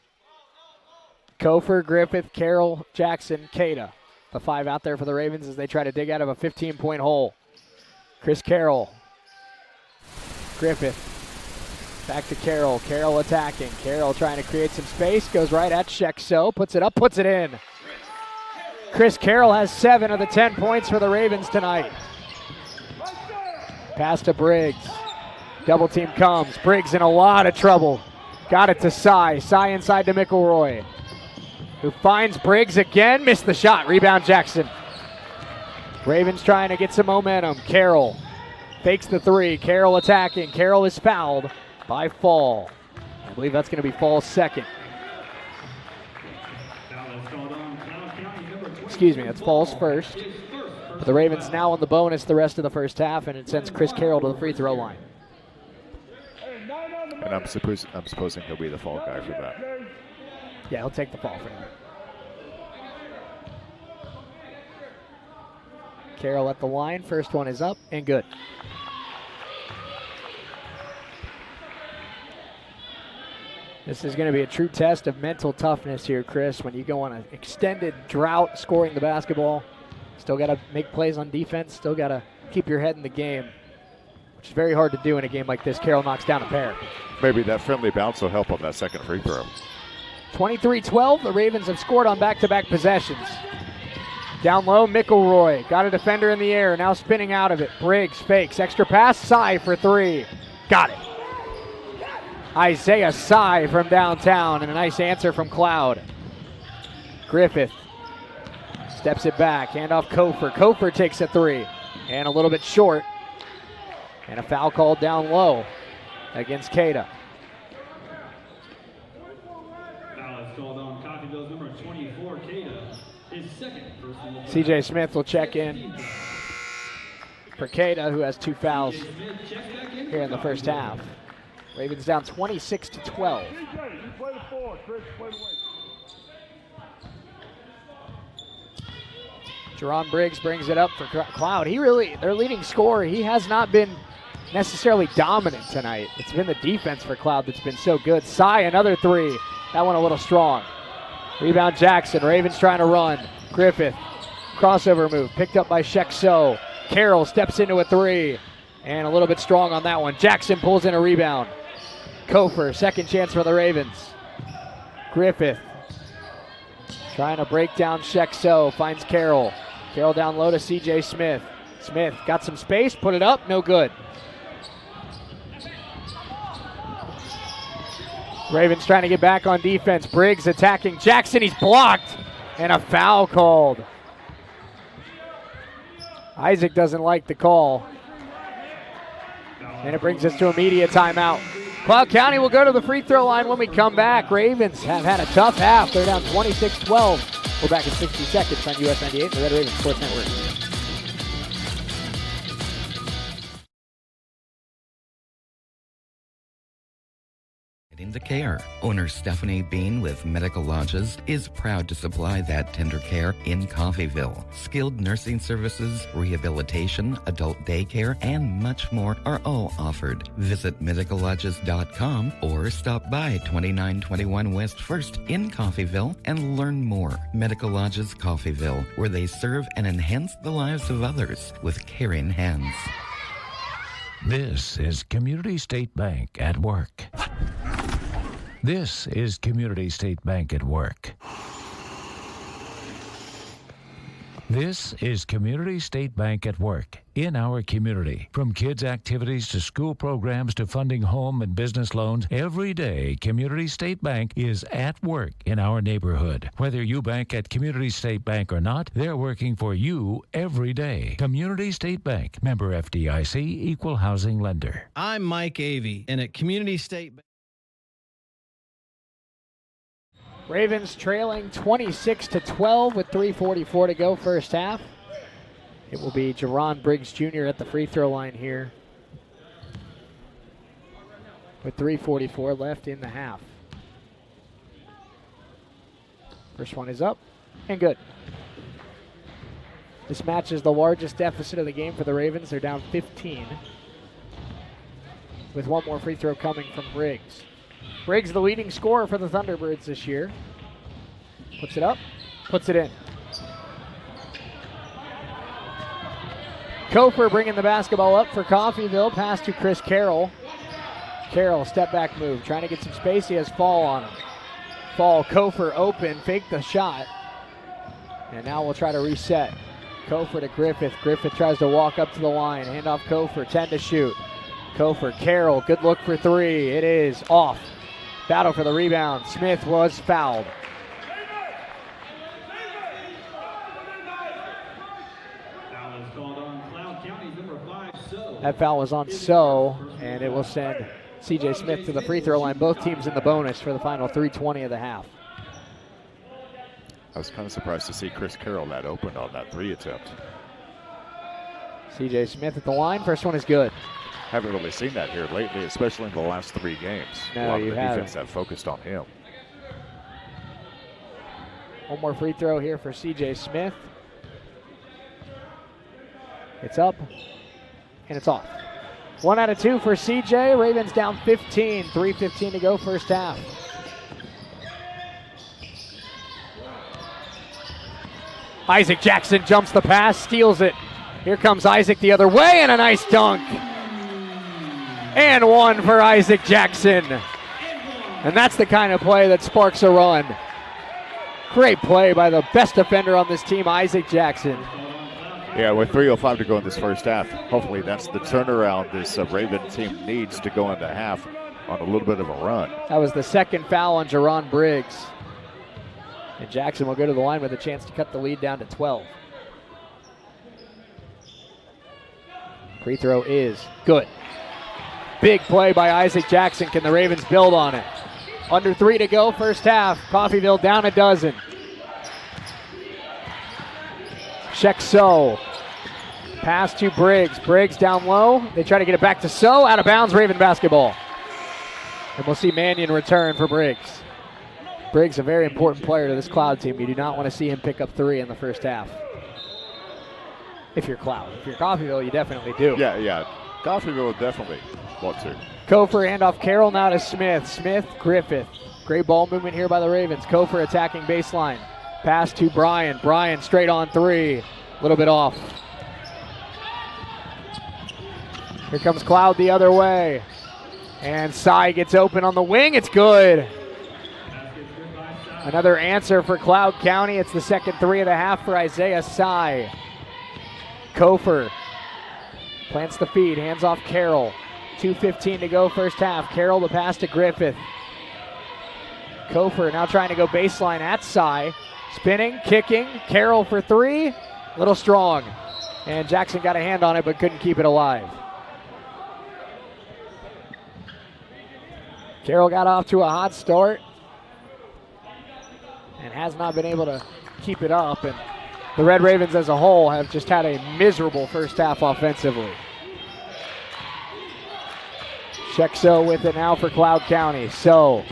Kofor, Griffith, Carroll, Jackson, Keita. The 5 out there for the Ravens as they try to dig out of a 15-point hole. Chris Carroll. Griffith. Back to Carroll. Carroll attacking. Carroll trying to create some space. Goes right at Shexo. Puts it up, puts it in. Chris Carroll has 7 of the 10 points for the Ravens tonight. Pass to Briggs. Double team comes. Briggs in a lot of trouble. Got it to Sai. Sai inside to McElroy, who finds Briggs again. Missed the shot. Rebound Jackson. Ravens trying to get some momentum. Carroll fakes the 3. Carroll attacking. Carroll is fouled by Fall. I believe that's going to be Fall's second. Excuse me, that's Fall's first. But the Ravens now on the bonus the rest of the first half, and it sends Chris Carroll to the free throw line. And I'm supposing he'll be the fall guy for that. Yeah, he'll take the fall for him. Carroll at the line. First one is up and good. This is going to be a true test of mental toughness here, Chris, when you go on an extended drought scoring the basketball. Still got to make plays on defense, still got to keep your head in the game, which is very hard to do in a game like this. Carroll knocks down a pair. Maybe that friendly bounce will help on that second free throw. 23-12, the Ravens have scored on back-to-back possessions. Down low, McElroy got a defender in the air, now spinning out of it. Briggs fakes, extra pass, Sy for three. Got it. Isaiah Sy from downtown, and a nice answer from Cloud. Griffith steps it back, handoff Kofor. Kofor takes a three, and a little bit short. And a foul called down low against Cada. Foul is called on Coffeyville's number 24, Cada. His second personal. CJ Smith will check in for Cada, who has 2 fouls here in the first half. Ravens down 26-12. Jerron Briggs brings it up for Cloud. Their leading scorer, he has not been necessarily dominant tonight. It's been the defense for Cloud that's been so good. Sy, another three. That one a little strong. Rebound Jackson. Ravens trying to run. Griffith, crossover move, picked up by Shekso. Carroll steps into a three, and a little bit strong on that one. Jackson pulls in a rebound. Kofor, second chance for the Ravens. Griffith trying to break down Shekso, finds Carroll. Carroll down low to CJ Smith. Smith got some space, put it up, no good. Ravens trying to get back on defense. Briggs attacking Jackson, he's blocked, and a foul called. Isaac doesn't like the call. And it brings us to a media timeout. Cloud County will go to the free throw line when we come back. Ravens have had a tough half. They're down 26-12. We're back in 60 seconds on US 98, the Red Ravens Sports Network. Into care. Owner Stephanie Bean with Medical Lodges is proud to supply that tender care in Coffeyville. Skilled nursing services, rehabilitation, adult daycare, and much more are all offered. Visit medicallodges.com or stop by 2921 West 1st in Coffeyville and learn more. Medical Lodges Coffeyville, where they serve and enhance the lives of others with caring hands. This is Community State Bank at work. This is Community State Bank at work. This is Community State Bank at work in our community. From kids' activities to school programs to funding home and business loans, every day Community State Bank is at work in our neighborhood. Whether you bank at Community State Bank or not, they're working for you every day. Community State Bank, member FDIC, equal housing lender. I'm Mike Avey, and at Community State Bank. Ravens trailing 26-12 with 3:44 to go first half. It will be Jerron Briggs Jr. at the free throw line here with 3:44 left in the half. First one is up and good. This matches the largest deficit of the game for the Ravens. They're down 15 with one more free throw coming from Briggs. Briggs, the leading scorer for the Thunderbirds this year. Puts it up, puts it in. Kofor bringing the basketball up for Coffeyville. Pass to Chris Carroll. Carroll, step back move, trying to get some space. He has Fall on him. Fall, Kofor open, fake the shot. And now we'll try to reset. Kofor to Griffith. Griffith tries to walk up to the line. Hand off Kofor, 10 to shoot. Kofor, Carroll, good look for three. It is off. Battle for the rebound. Smith was fouled. Foul is called on Cloud County's number 5, So. That foul was on So, and it will send CJ Smith to the free throw line. Both teams in the bonus for the final 3:20 of the half. I was kind of surprised to see Chris Carroll that open on that three attempt. CJ Smith at the line. First one is good. Haven't really seen that here lately, especially in the last 3 games. No, a lot you of the haven't. defense have focused on him. One more free throw here for CJ Smith. It's up, and it's off. 1 out of 2 for CJ. Ravens down 15. 3:15 to go first half. Isaac Jackson jumps the pass, steals it. Here comes Isaac the other way, and a nice dunk. And one for Isaac Jackson. And that's the kind of play that sparks a run. Great play by the best defender on this team, Isaac Jackson. Yeah, with 3:05 to go in this first half, hopefully that's the turnaround this Raven team needs to go into half on a little bit of a run. That was the second foul on Jerron Briggs. And Jackson will go to the line with a chance to cut the lead down to 12. Free throw is good. Big play by Isaac Jackson. Can the Ravens build on it? Under 3 to go, first half. Coffeyville down a dozen. Shekso. Pass to Briggs. Briggs down low. They try to get it back to So. Out of bounds, Raven basketball. And we'll see Mannion return for Briggs. Briggs, a very important player to this Cloud team. You do not want to see him pick up 3 in the first half. If you're Cloud. If you're Coffeyville, you definitely do. Yeah. Coffeyville definitely want to. Kofor handoff Carroll now to Smith. Smith, Griffith. Great ball movement here by the Ravens. Kofor attacking baseline. Pass to Bryan. Bryan straight on 3. A little bit off. Here comes Cloud the other way. And Sy gets open on the wing. It's good. Another answer for Cloud County. It's the second 3 of the half for Isaiah Sy. Kofor plants the feed. Hands off Carroll. 2:15 to go first half. Carroll the pass to Griffith. Kofor now trying to go baseline at Sy. Spinning, kicking. Carroll for 3. A little strong. And Jackson got a hand on it but couldn't keep it alive. Carroll got off to a hot start and has not been able to keep it up. And the Red Ravens as a whole have just had a miserable first half offensively. Shekso with it now for Cloud County. So,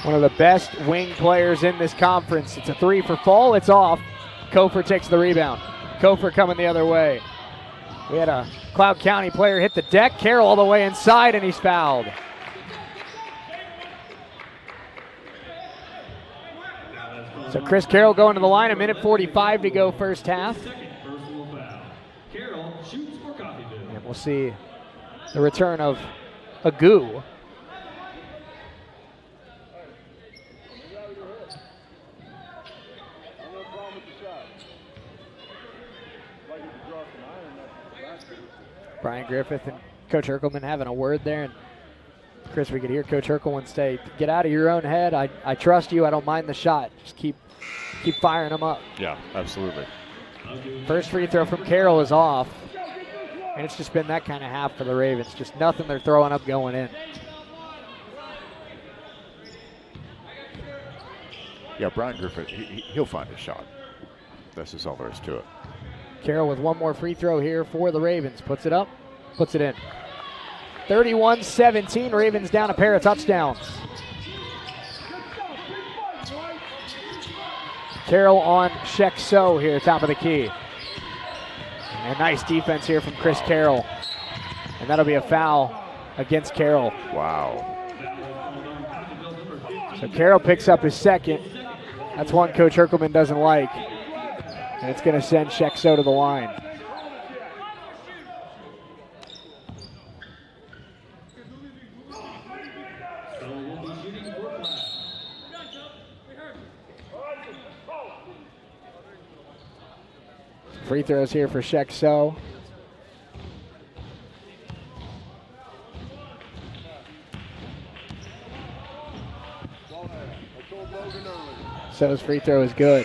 one of the best wing players in this conference. It's a 3 for Fall. It's off. Kofor takes the rebound. Kofor coming the other way. We had a Cloud County player hit the deck. Carroll all the way inside, and he's fouled. So Chris Carroll going to the line, 1:45 to go first half. And we'll see the return of Agu. Brian Griffith and Coach Erkelman having a word there. And Chris, we could hear Coach Erkelman say, get out of your own head. I trust you. I don't mind the shot. Just keep firing them up. Yeah, absolutely. First free throw from Carroll is off. And it's just been that kind of half for the Ravens. Just nothing they're throwing up going in. Yeah, Brian Griffith, he'll find a shot. That's just all there is to it. Carroll with one more free throw here for the Ravens. Puts it up, puts it in. 31-17, Ravens down a pair of touchdowns. Carroll on Shekso here, top of the key. And nice defense here from Chris Carroll. And that'll be a foul against Carroll. Wow. So Carroll picks up his second. That's one Coach Erkelman doesn't like. And it's going to send Shekso to the line. Free throws here for Shekso. So his free throw is good.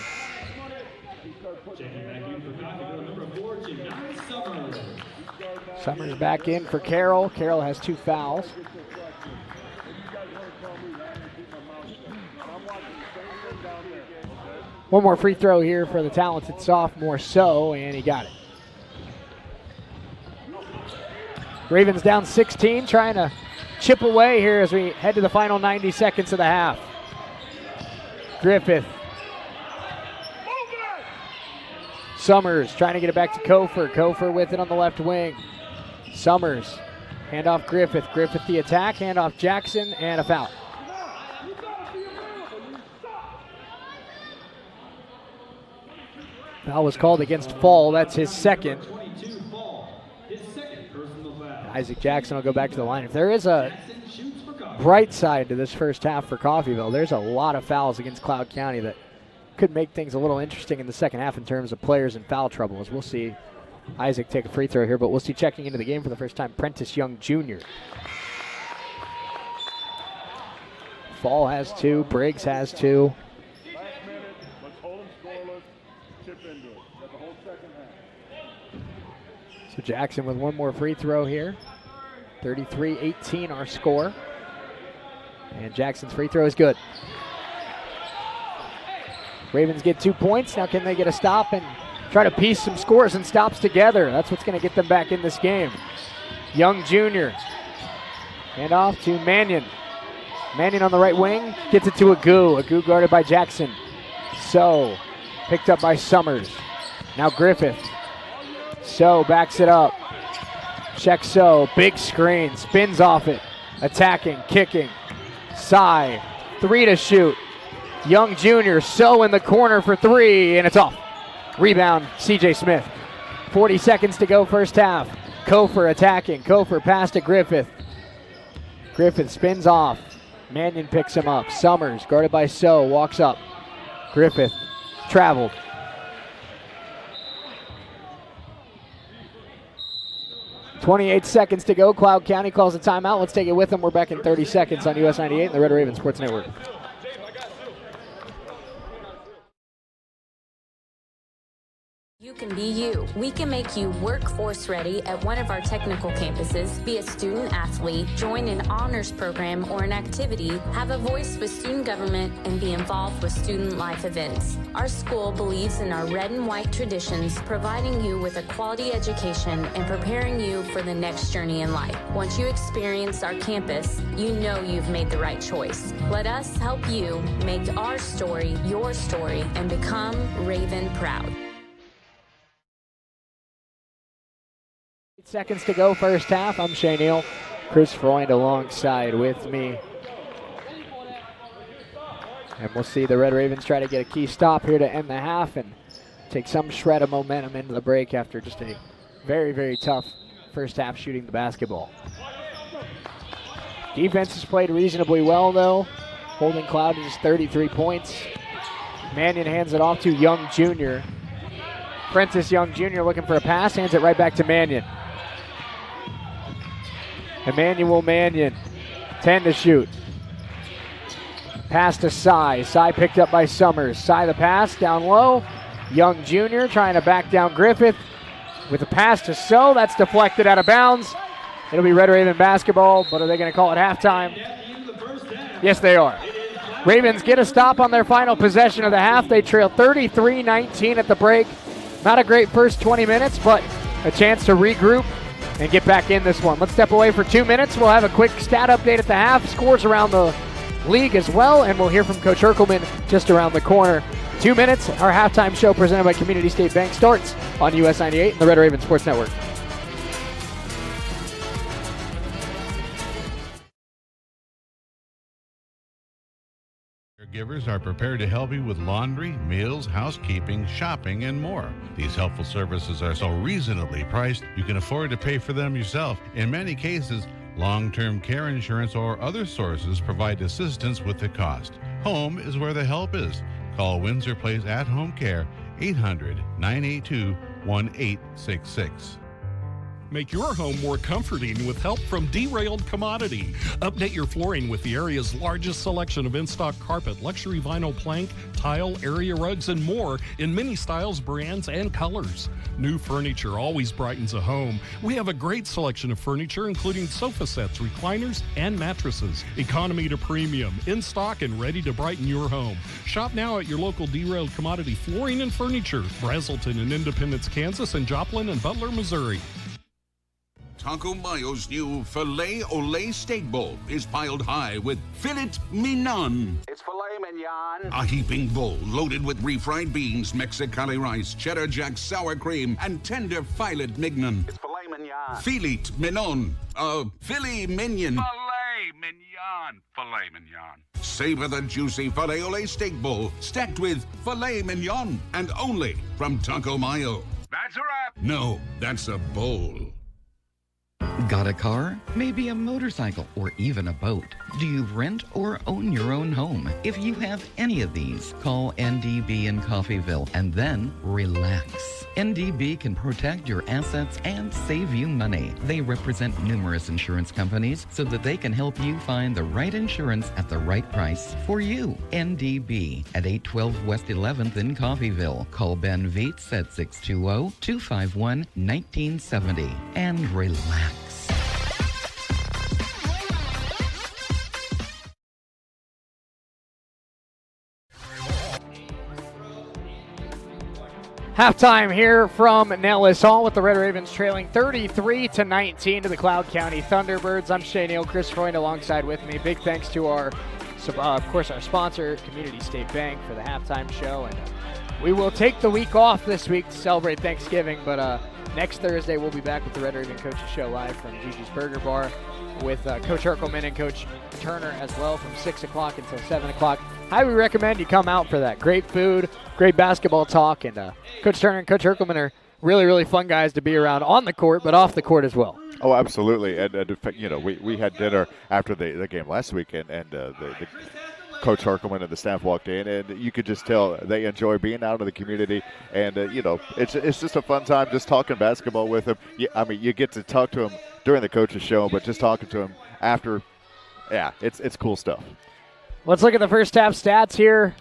Summers back in for Carroll. Carroll has 2 fouls. One more free throw here for the talented sophomore, and he got it. Ravens down 16, trying to chip away here as we head to the final 90 seconds of the half. Griffith. Summers trying to get it back to Kofor. Kofor with it on the left wing. Summers, handoff Griffith. Griffith the attack, handoff Jackson, and a foul. Foul was called against Fall. That's his second. Isaac Jackson will go back to the line. If there is a bright side to this first half for Coffeyville, there's a lot of fouls against Cloud County that could make things a little interesting in the second half in terms of players in foul trouble, as we'll see Isaac take a free throw here, but we'll see checking into the game for the first time, Prentice Young Jr. Fall has 2, Briggs has 2. So Jackson with one more free throw here. 33-18 our score. And Jackson's free throw is good. Ravens get 2 points. Now can they get a stop and try to piece some scores and stops together? That's what's going to get them back in this game. Young Jr. Hand off to Mannion. Mannion on the right wing. Gets it to Agu. Agu guarded by Jackson. So picked up by Summers. Now Griffith. So backs it up. Check So. Big screen. Spins off it. Attacking. Kicking. Sai. 3 to shoot. Young Jr. So in the corner for 3. And it's off. Rebound. CJ Smith. 40 seconds to go first half. Kofor attacking. Kofor pass to Griffith. Griffith spins off. Mannion picks him up. Summers guarded by So. Walks up. Griffith traveled. .28 seconds to go. Cloud County calls a timeout. Let's take it with them. We're back in 30 seconds on US 98 and the Red Raven Sports Network. You can be you. We can make you workforce ready at one of our technical campuses, be a student athlete, join an honors program or an activity, have a voice with student government, and be involved with student life events. Our school believes in our red and white traditions, providing you with a quality education and preparing you for the next journey in life. Once you experience our campus, you know you've made the right choice. Let us help you make our story your story and become Raven proud. Seconds to go first half. I'm Shane Neal. Chris Freund alongside with me. And we'll see the Red Ravens try to get a key stop here to end the half and take some shred of momentum into the break after just a very, very tough first half shooting the basketball. Defense has played reasonably well, though, holding Cloud to just 33 points. Mannion hands it off to Young Jr. Prentice Young Jr. looking for a pass, hands it right back to Mannion. Emmanuel Mannion, 10 to shoot. Pass to Sai. Sai picked up by Summers. Sai the pass, down low. Young Jr. trying to back down Griffith with a pass to So. That's deflected out of bounds. It'll be Red Raven basketball, but are they going to call it halftime? Yes, they are. Ravens get a stop on their final possession of the half. They trail 33-19 at the break. Not a great first 20 minutes, but a chance to regroup and get back in this one. Let's step away for 2 minutes. We'll have a quick stat update at the half, scores around the league as well, and we'll hear from Coach Erkelman just around the corner. 2 minutes, our halftime show presented by Community State Bank starts on US 98 and the Red Raven Sports Network. Caregivers are prepared to help you with laundry, meals, housekeeping, shopping, and more. These helpful services are so reasonably priced, you can afford to pay for them yourself. In many cases, long-term care insurance or other sources provide assistance with the cost. Home is where the help is. Call Windsor Place At Home Care, 800-982-1866. Make your home more comforting with help from Derailed Commodity. Update your flooring with the area's largest selection of in-stock carpet, luxury vinyl plank, tile, area rugs, and more in many styles, brands, and colors. New furniture always brightens a home. We have a great selection of furniture, including sofa sets, recliners, and mattresses. Economy to premium, in stock and ready to brighten your home. Shop now at your local Derailed Commodity Flooring and Furniture, Brazelton in Independence, Kansas, and Joplin and Butler, Missouri. Taco Mayo's new Filet Olé Steak Bowl is piled high with filet mignon. It's filet mignon. A heaping bowl loaded with refried beans, Mexicali rice, cheddar jack sour cream, and tender filet mignon. It's filet mignon. Filet mignon. Filet mignon. Filet mignon. on filet mignon. Savor the juicy filet-o-lay steak bowl stacked with filet mignon and only from Taco Mayo. That's a wrap. No, that's a bowl. Got a car? Maybe a motorcycle or even a boat. Do you rent or own your own home? If you have any of these, call NDB in Coffeyville and then relax. NDB can protect your assets and save you money. They represent numerous insurance companies so that they can help you find the right insurance at the right price for you. NDB at 812 West 11th in Coffeyville. Call Ben Vietz at 620-251-1970 and relax. Halftime here from Nellis Hall with the Red Ravens trailing 33-19 to the Cloud County Thunderbirds. I'm Shane Neal, Chris Freund alongside with me. Big thanks to our sponsor, Community State Bank, for the halftime show. And we will take the week off this week to celebrate Thanksgiving, but next Thursday we'll be back with the Red Raven Coaches Show live from Gigi's Burger Bar with Coach Herkelman and Coach Turner as well from 6 o'clock until 7 o'clock. Highly recommend you come out for that. Great food, great basketball talk, and Coach Turner and Coach Herkelman are really, really fun guys to be around on the court, but off the court as well. Oh, absolutely. And you know, we had dinner after the game last week, and the Coach Herkelman and the staff walked in, and you could just tell they enjoy being out in the community. And, you know, it's just a fun time just talking basketball with them. I mean, you get to talk to them during the coaches show, but just talking to them after, yeah, it's cool stuff. Let's look at the first half stats here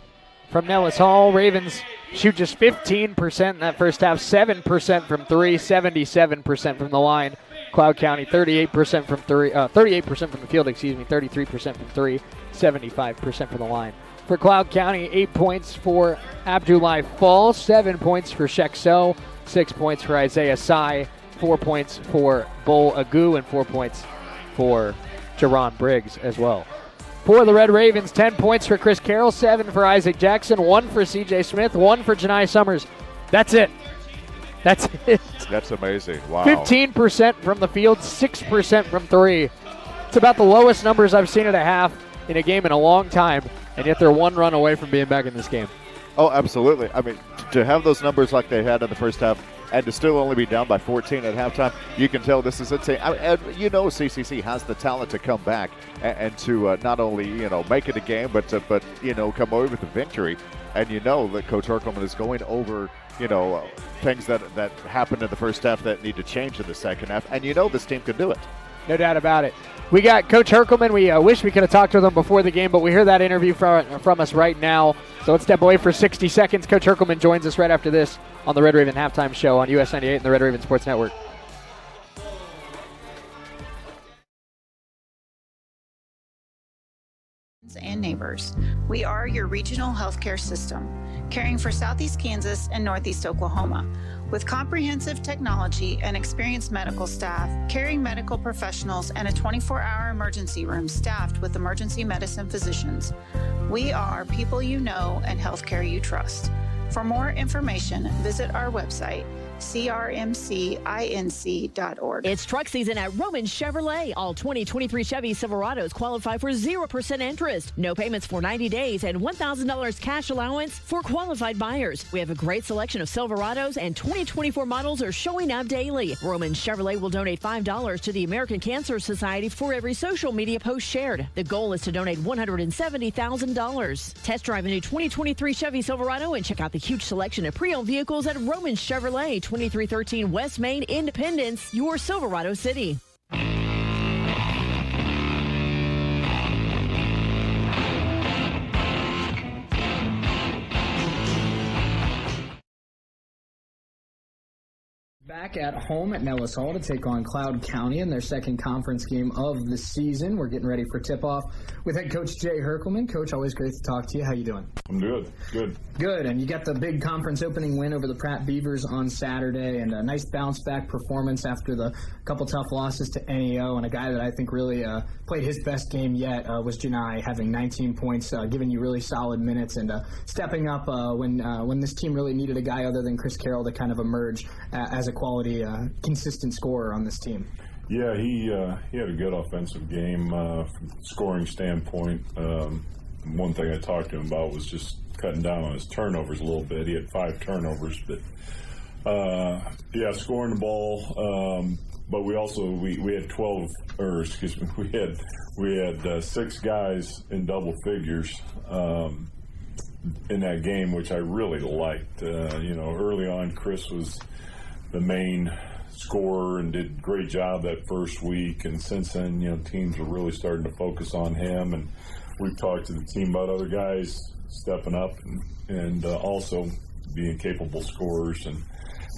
from Nellis Hall. Ravens shoot just 15% in that first half, 7% from three, 77% from the line. Cloud County 38% from three, 38% from the field, 33% from three, 75% from the line. For Cloud County, 8 points for Abdullah Fall, 7 points for Shek So, 6 points for Isaiah Sai, 4 points for Bull Agu, and 4 points for Jerron Briggs as well. For the Red Ravens, 10 points for Chris Carroll, 7 for Isaac Jackson, 1 for CJ Smith, 1 for Janai Summers. That's it. That's it. That's amazing. Wow. 15% from the field, 6% from three. It's about the lowest numbers I've seen at a half in a game in a long time, and yet they're one run away from being back in this game. Oh, absolutely. I mean, to have those numbers like they had in the first half and to still only be down by 14 at halftime, you can tell this is a team. And you know CCC has the talent to come back and to not only, you know, make it a game, but you know, come away with a victory. And you know that Coach Herkelman is going over, you know, things that happened in the first half that need to change in the second half. And you know this team can do it. No doubt about it. We got Coach Herkelman. We wish we could have talked with him before the game, but we hear that interview from us right now. So let's step away for 60 seconds. Coach Herkelman joins us right after this on the Red Raven Halftime Show on US 98 and the Red Raven Sports Network. And neighbors. We are your regional healthcare system, caring for Southeast Kansas and Northeast Oklahoma. With comprehensive technology and experienced medical staff, caring medical professionals, and a 24-hour emergency room staffed with emergency medicine physicians. We are people you know and healthcare you trust. For more information, visit our website, crmcinc.org. It's truck season at Roman Chevrolet. All 2023 Chevy Silverados qualify for 0% interest. No payments for 90 days and $1,000 cash allowance for qualified buyers. We have a great selection of Silverados and 2024 models are showing up daily. Roman Chevrolet will donate $5 to the American Cancer Society for every social media post shared. The goal is to donate $170,000. Test drive a new 2023 Chevy Silverado and check out the huge selection of pre-owned vehicles at Roman Chevrolet, 2313 West Main, Independence, your Silverado city. Back at home at Nellis Hall to take on Cloud County in their second conference game of the season. We're getting ready for tip-off with head coach Jay Herkelman. Coach, always great to talk to you. How you doing? I'm good. Good, and you got the big conference opening win over the Pratt Beavers on Saturday, and a nice bounce-back performance after the couple tough losses to NEO, and a guy that I think really played his best game yet was Janai, having 19 points, giving you really solid minutes, and stepping up when this team really needed a guy other than Chris Carroll to kind of emerge as a quality, consistent scorer on this team. Yeah, he had a good offensive game from a scoring standpoint. One thing I talked to him about was just cutting down on his turnovers a little bit. He had 5 turnovers, but scoring the ball. But we also we had 12, or excuse me, we had 6 guys in double figures in that game, which I really liked. Early on, Chris was the main scorer and did a great job that first week, and since then, teams are really starting to focus on him, and we've talked to the team about other guys stepping up and also being capable scorers, and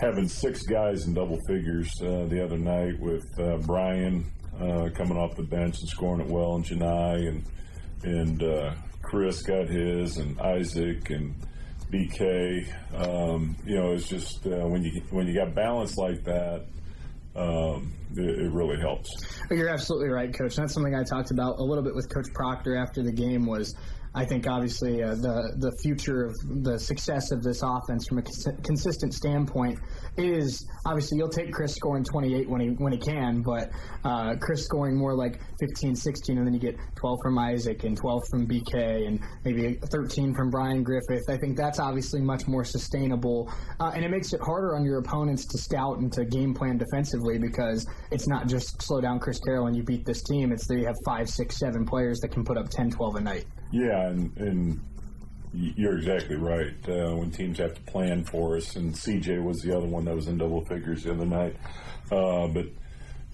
having 6 guys in double figures the other night with Brian coming off the bench and scoring it well, and Janai and Chris got his, and Isaac and BK. It's just when you got balance like that, it really helps. You're absolutely right, Coach. That's something I talked about a little bit with Coach Proctor after the game. Was I think obviously the future of the success of this offense from a consistent standpoint is obviously you'll take Chris scoring 28 when he can, but Chris scoring more like 15, 16, and then you get 12 from Isaac and 12 from BK and maybe 13 from Brian Griffith. I think that's obviously much more sustainable, and it makes it harder on your opponents to scout and to game plan defensively, because it's not just slow down Chris Carroll and you beat this team. It's that you have 5, 6, 7 players that can put up 10, 12 a night. Yeah, and you're exactly right. When teams have to plan for us, and CJ was the other one that was in double figures the other night. But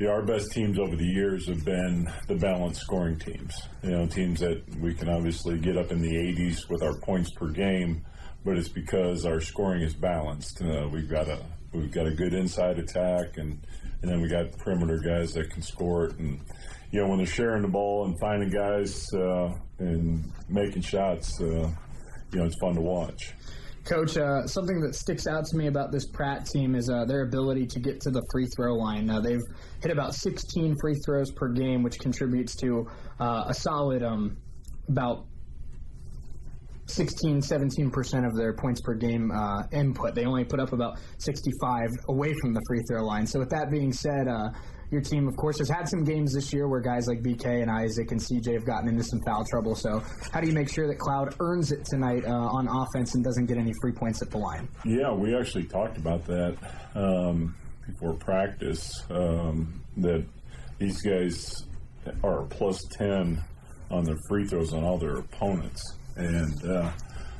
our best teams over the years have been the balanced scoring teams. Teams that we can obviously get up in the 80s with our points per game, but it's because our scoring is balanced. We've got a good inside attack, and then we got perimeter guys that can score it. And when they're sharing the ball and finding guys and making shots, it's fun to watch. Coach, something that sticks out to me about this Pratt team is their ability to get to the free throw line. They've hit about 16 free throws per game, which contributes to a solid about 17% of their points per game input. They only put up about 65 away from the free throw line. So with that being said, your team, of course, has had some games this year where guys like BK and Isaac and CJ have gotten into some foul trouble. So how do you make sure that Cloud earns it tonight on offense and doesn't get any free points at the line? Yeah, we actually talked about that before practice, that these guys are plus 10 on their free throws on all their opponents. And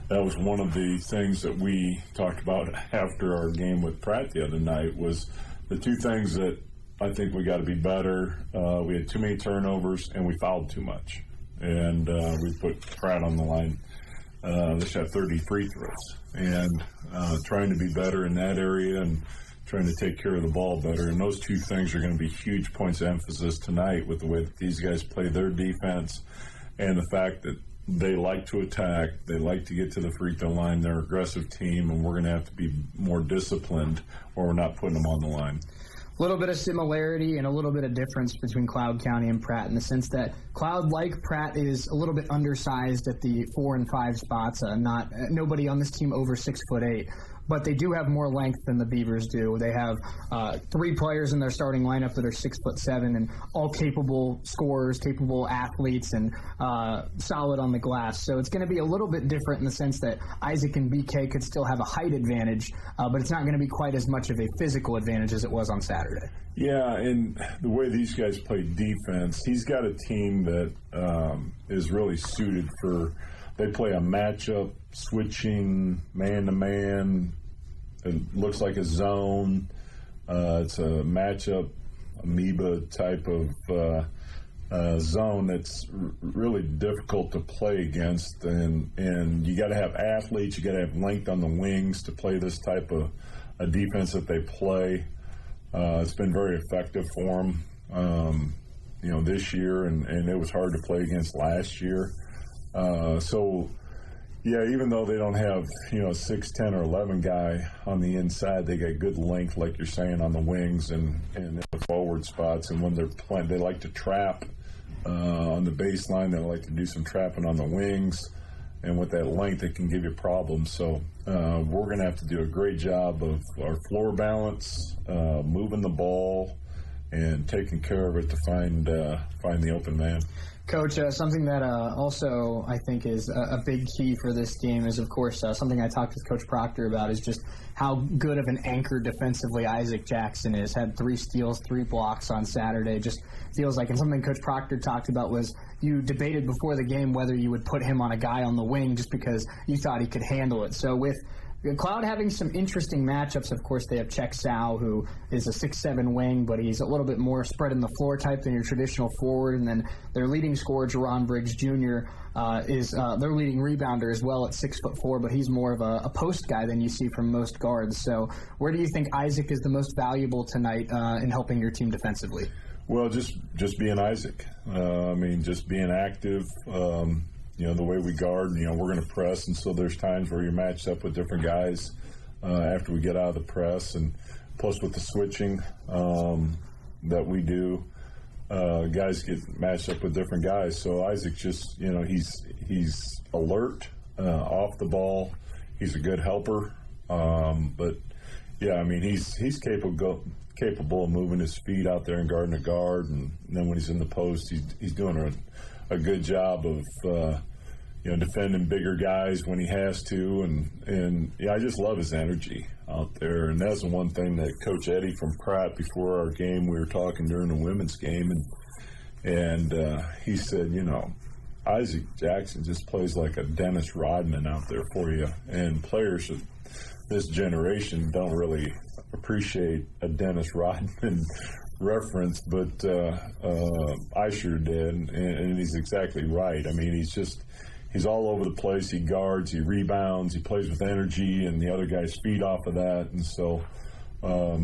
that was one of the things that we talked about after our game with Pratt the other night, was the 2 things that I think we got to be better. We had too many turnovers, and we fouled too much. And we put Pratt on the line. They shot 30 free throws. And trying to be better in that area and trying to take care of the ball better. And those 2 things are going to be huge points of emphasis tonight with the way that these guys play their defense and the fact that they like to attack. They like to get to the free throw line. They're an aggressive team, and we're going to have to be more disciplined or we're not putting them on the line. A little bit of similarity and a little bit of difference between Cloud County and Pratt in the sense that Cloud, like Pratt, is a little bit undersized at the 4 and 5 spots. Nobody on this team over 6'8", but they do have more length than the Beavers do. They have 3 players in their starting lineup that are 6'7" and all capable scorers, capable athletes, and solid on the glass. So it's going to be a little bit different in the sense that Isaac and BK could still have a height advantage, but it's not going to be quite as much of a physical advantage as it was on Saturday. Yeah, and the way these guys play defense, he's got a team that is really suited for. They play a matchup, switching man-to-man. It looks like a zone. It's a matchup, amoeba type of zone that's really difficult to play against. And you got to have athletes, you got to have length on the wings to play this type of a defense that they play. It's been very effective for them, this year, and it was hard to play against last year. Yeah, even though they don't have, 6'10" or 11 guy on the inside, they got good length, like you're saying, on the wings and in the forward spots. And when they're playing, they like to trap on the baseline. They like to do some trapping on the wings. And with that length, it can give you problems. So we're going to have to do a great job of our floor balance, moving the ball, and taking care of it to find the open man. Coach, something that also I think is a big key for this game is, of course, something I talked with Coach Proctor about is just how good of an anchor defensively Isaac Jackson is. Had 3 steals, 3 blocks on Saturday. Just feels like, and something Coach Proctor talked about was you debated before the game whether you would put him on a guy on the wing just because you thought he could handle it. So with Cloud having some interesting matchups, of course, they have Czech Sau, who is a 6'7" wing, but he's a little bit more spread in the floor type than your traditional forward. And then their leading scorer, Jerron Briggs Jr., is their leading rebounder as well at 6'4", but he's more of a post guy than you see from most guards. So where do you think Isaac is the most valuable tonight in helping your team defensively? Well, just being Isaac. Just being active. The way we guard, we're going to press, and so there's times where you're matched up with different guys after we get out of the press, and plus with the switching that we do, guys get matched up with different guys. So Isaac just, he's alert off the ball. He's a good helper, but yeah, he's capable of moving his feet out there and guarding a guard, and then when he's in the post, he's doing a good job of defending bigger guys when he has to, and I just love his energy out there. And that's the one thing that Coach Eddie from Pratt, before our game, we were talking during the women's game, and he said, Isaac Jackson just plays like a Dennis Rodman out there for you, and players of this generation don't really appreciate a Dennis Rodman reference, but I sure did, and he's exactly right. He's all over the place. He guards, he rebounds, he plays with energy, and the other guys feed off of that. And so,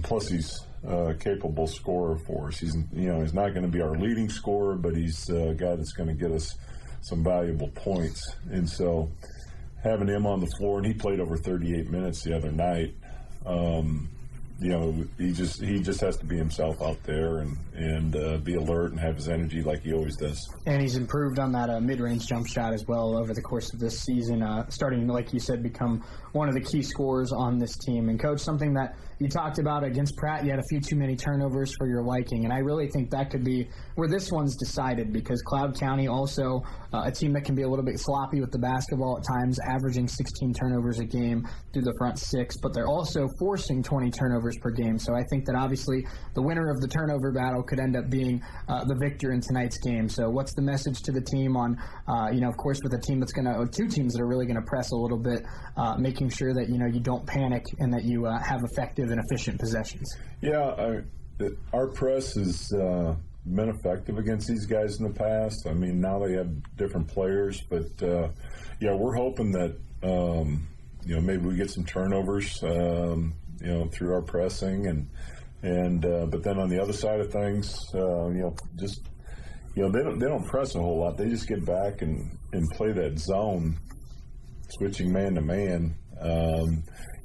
plus he's a capable scorer for us. He's not going to be our leading scorer, but he's a guy that's going to get us some valuable points. And so, having him on the floor, and he played over 38 minutes the other night. He just has to be himself out there and be alert and have his energy like he always does. And he's improved on that mid-range jump shot as well over the course of this season, starting, like you said, become one of the key scorers on this team. And, Coach, something that you talked about against Pratt, you had a few too many turnovers for your liking, and I really think that could be where this one's decided, because Cloud County also a team that can be a little bit sloppy with the basketball at times, averaging 16 turnovers a game through the front 6, but they're also forcing 20 turnovers per game. So I think that obviously the winner of the turnover battle could end up being the victor in tonight's game. So what's the message to the team on, of course, with a team that's two teams that are really going to press a little bit, making sure that, you don't panic and that you have effective and efficient possessions? Yeah, our press has been effective against these guys in the past. Now they have different players, but we're hoping that maybe we get some turnovers through our pressing, and but then on the other side of things, they don't press a whole lot. They just get back and play that zone, switching man to man.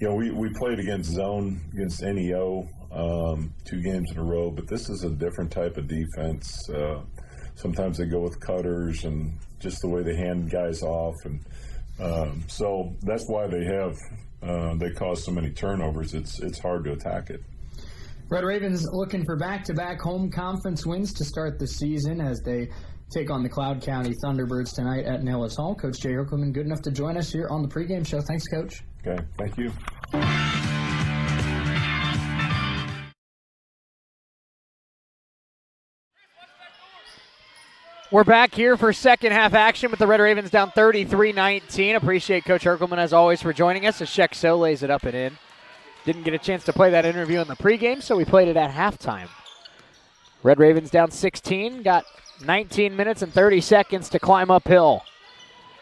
We played against zone against NEO 2 games in a row, but this is a different type of defense. Sometimes they go with cutters and just the way they hand guys off, and so that's why they cause so many turnovers. It's hard to attack it. Red Ravens looking for back-to-back home conference wins to start the season as they take on the Cloud County Thunderbirds tonight at Nellis Hall. Coach Jay Herkelman, good enough to join us here on the pregame show. Thanks, Coach. Okay, thank you. We're back here for second half action with the Red Ravens down 33-19. Appreciate Coach Herkelman, as always, for joining us as Czech Sau lays it up and in. Didn't get a chance to play that interview in the pregame, so we played it at halftime. Red Ravens down 16, got 19 minutes and 30 seconds to climb uphill.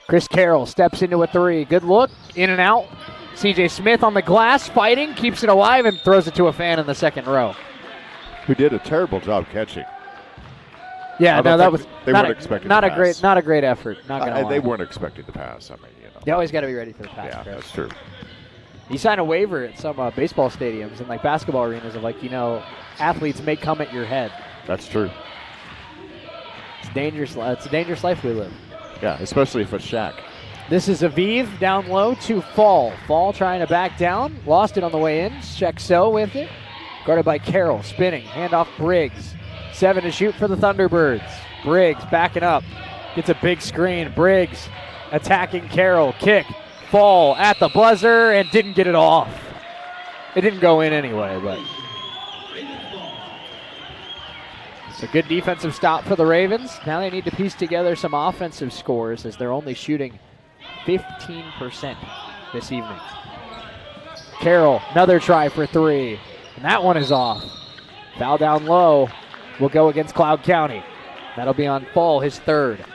Chris Carroll steps into a 3. Good look, in and out. CJ Smith on the glass, fighting, keeps it alive, and throws it to a fan in the second row. Who did a terrible job catching. Yeah, no, that was they weren't expecting not the a pass. Not a great effort. Not gonna lie. They weren't expecting the pass. You always got to be ready for the pass. Yeah, Chris. that's true. You sign a waiver at some baseball stadiums and basketball arenas of athletes may come at your head. That's true. It's dangerous. It's a dangerous life we live. Yeah, especially if it's Shaq. This is Aviv down low to Fall. Fall trying to back down. Lost it on the way in. Czech Sau with it. Guarded by Carroll, spinning, handoff Briggs. 7 to shoot for the Thunderbirds. Briggs backing up, gets a big screen. Briggs attacking Carroll, kick, fall at the buzzer, and didn't get it off. It didn't go in anyway, but it's a good defensive stop for the Ravens. Now they need to piece together some offensive scores as they're only shooting 15% this evening. Carroll, another try for 3, and that one is off. Foul down low will go against Cloud County. That'll be on Fall, his 3rd.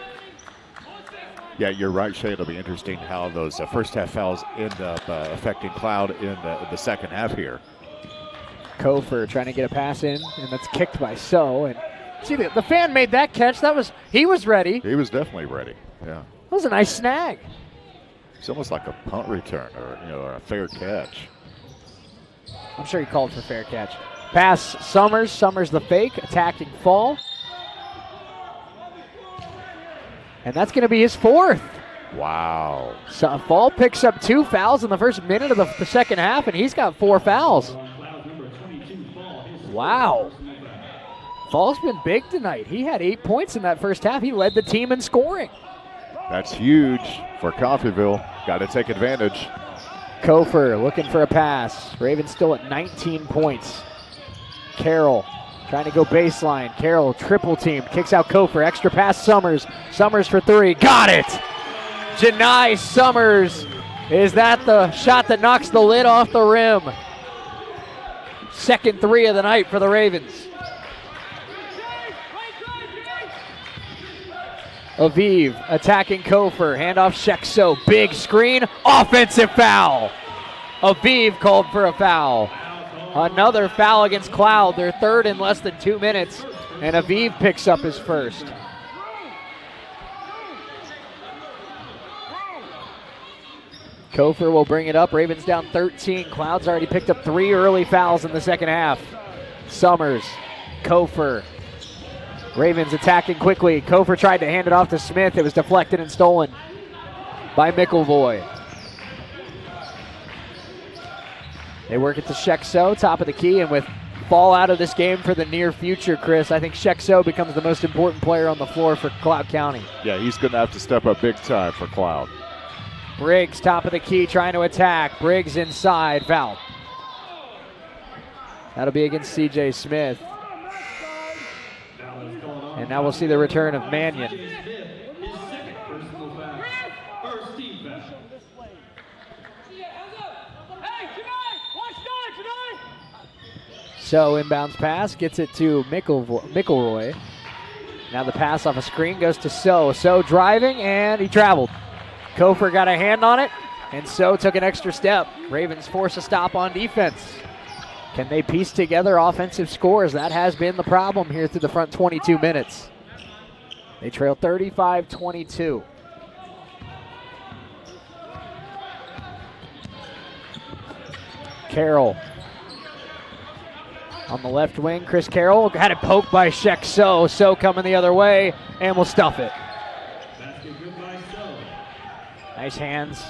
Yeah, you're right, Shay. It'll be interesting how those first half fouls end up affecting Cloud in the second half here. Kofer trying to get a pass in, and that's kicked by So. And see, the fan made that catch. He was ready. He was definitely ready. Yeah, that was a nice snag. It's almost like a punt return or a fair catch. I'm sure he called for fair catch. Pass Summers. Summers the fake, attacking Fall. And that's going to be his 4th. Wow. So Fall picks up 2 fouls in the first minute of the second half, and he's got 4 fouls. Wow. Fall's been big tonight. He had 8 points in that first half. He led the team in scoring. That's huge for Coffeyville. Got to take advantage. Kofer looking for a pass. Ravens still at 19 points. Carroll trying to go baseline. Carroll triple team. Kicks out Kofer. Extra pass Summers. Summers for 3. Got it! Janai Summers. Is that the shot that knocks the lid off the rim? Second 3 of the night for the Ravens. Aviv attacking Kofer. Handoff Shekso. Big screen. Offensive foul. Aviv called for a foul. Another foul against Cloud. Their 3rd in less than 2 minutes. And Aviv picks up his 1st. Kofer will bring it up. Ravens down 13. Cloud's already picked up 3 early fouls in the second half. Summers. Kofer. Ravens attacking quickly. Kofer tried to hand it off to Smith. It was deflected and stolen by McElvoy. They work it to Shekso, top of the key, and with Fall out of this game for the near future, Chris, I think Shekso becomes the most important player on the floor for Cloud County. Yeah, he's going to have to step up big time for Cloud. Briggs, top of the key, trying to attack. Briggs inside, foul. That'll be against CJ Smith. And now we'll see the return of Mannion. So inbounds pass, gets it to McElroy. Now the pass off a screen goes to So. So driving, and he traveled. Kofer got a hand on it, and So took an extra step. Ravens force a stop on defense. Can they piece together offensive scores? That has been the problem here through the front 22 minutes. They trail 35-22. Carroll on the left wing. Chris Carroll had it poked by Shekso. So coming the other way, and will stuff it. Nice hands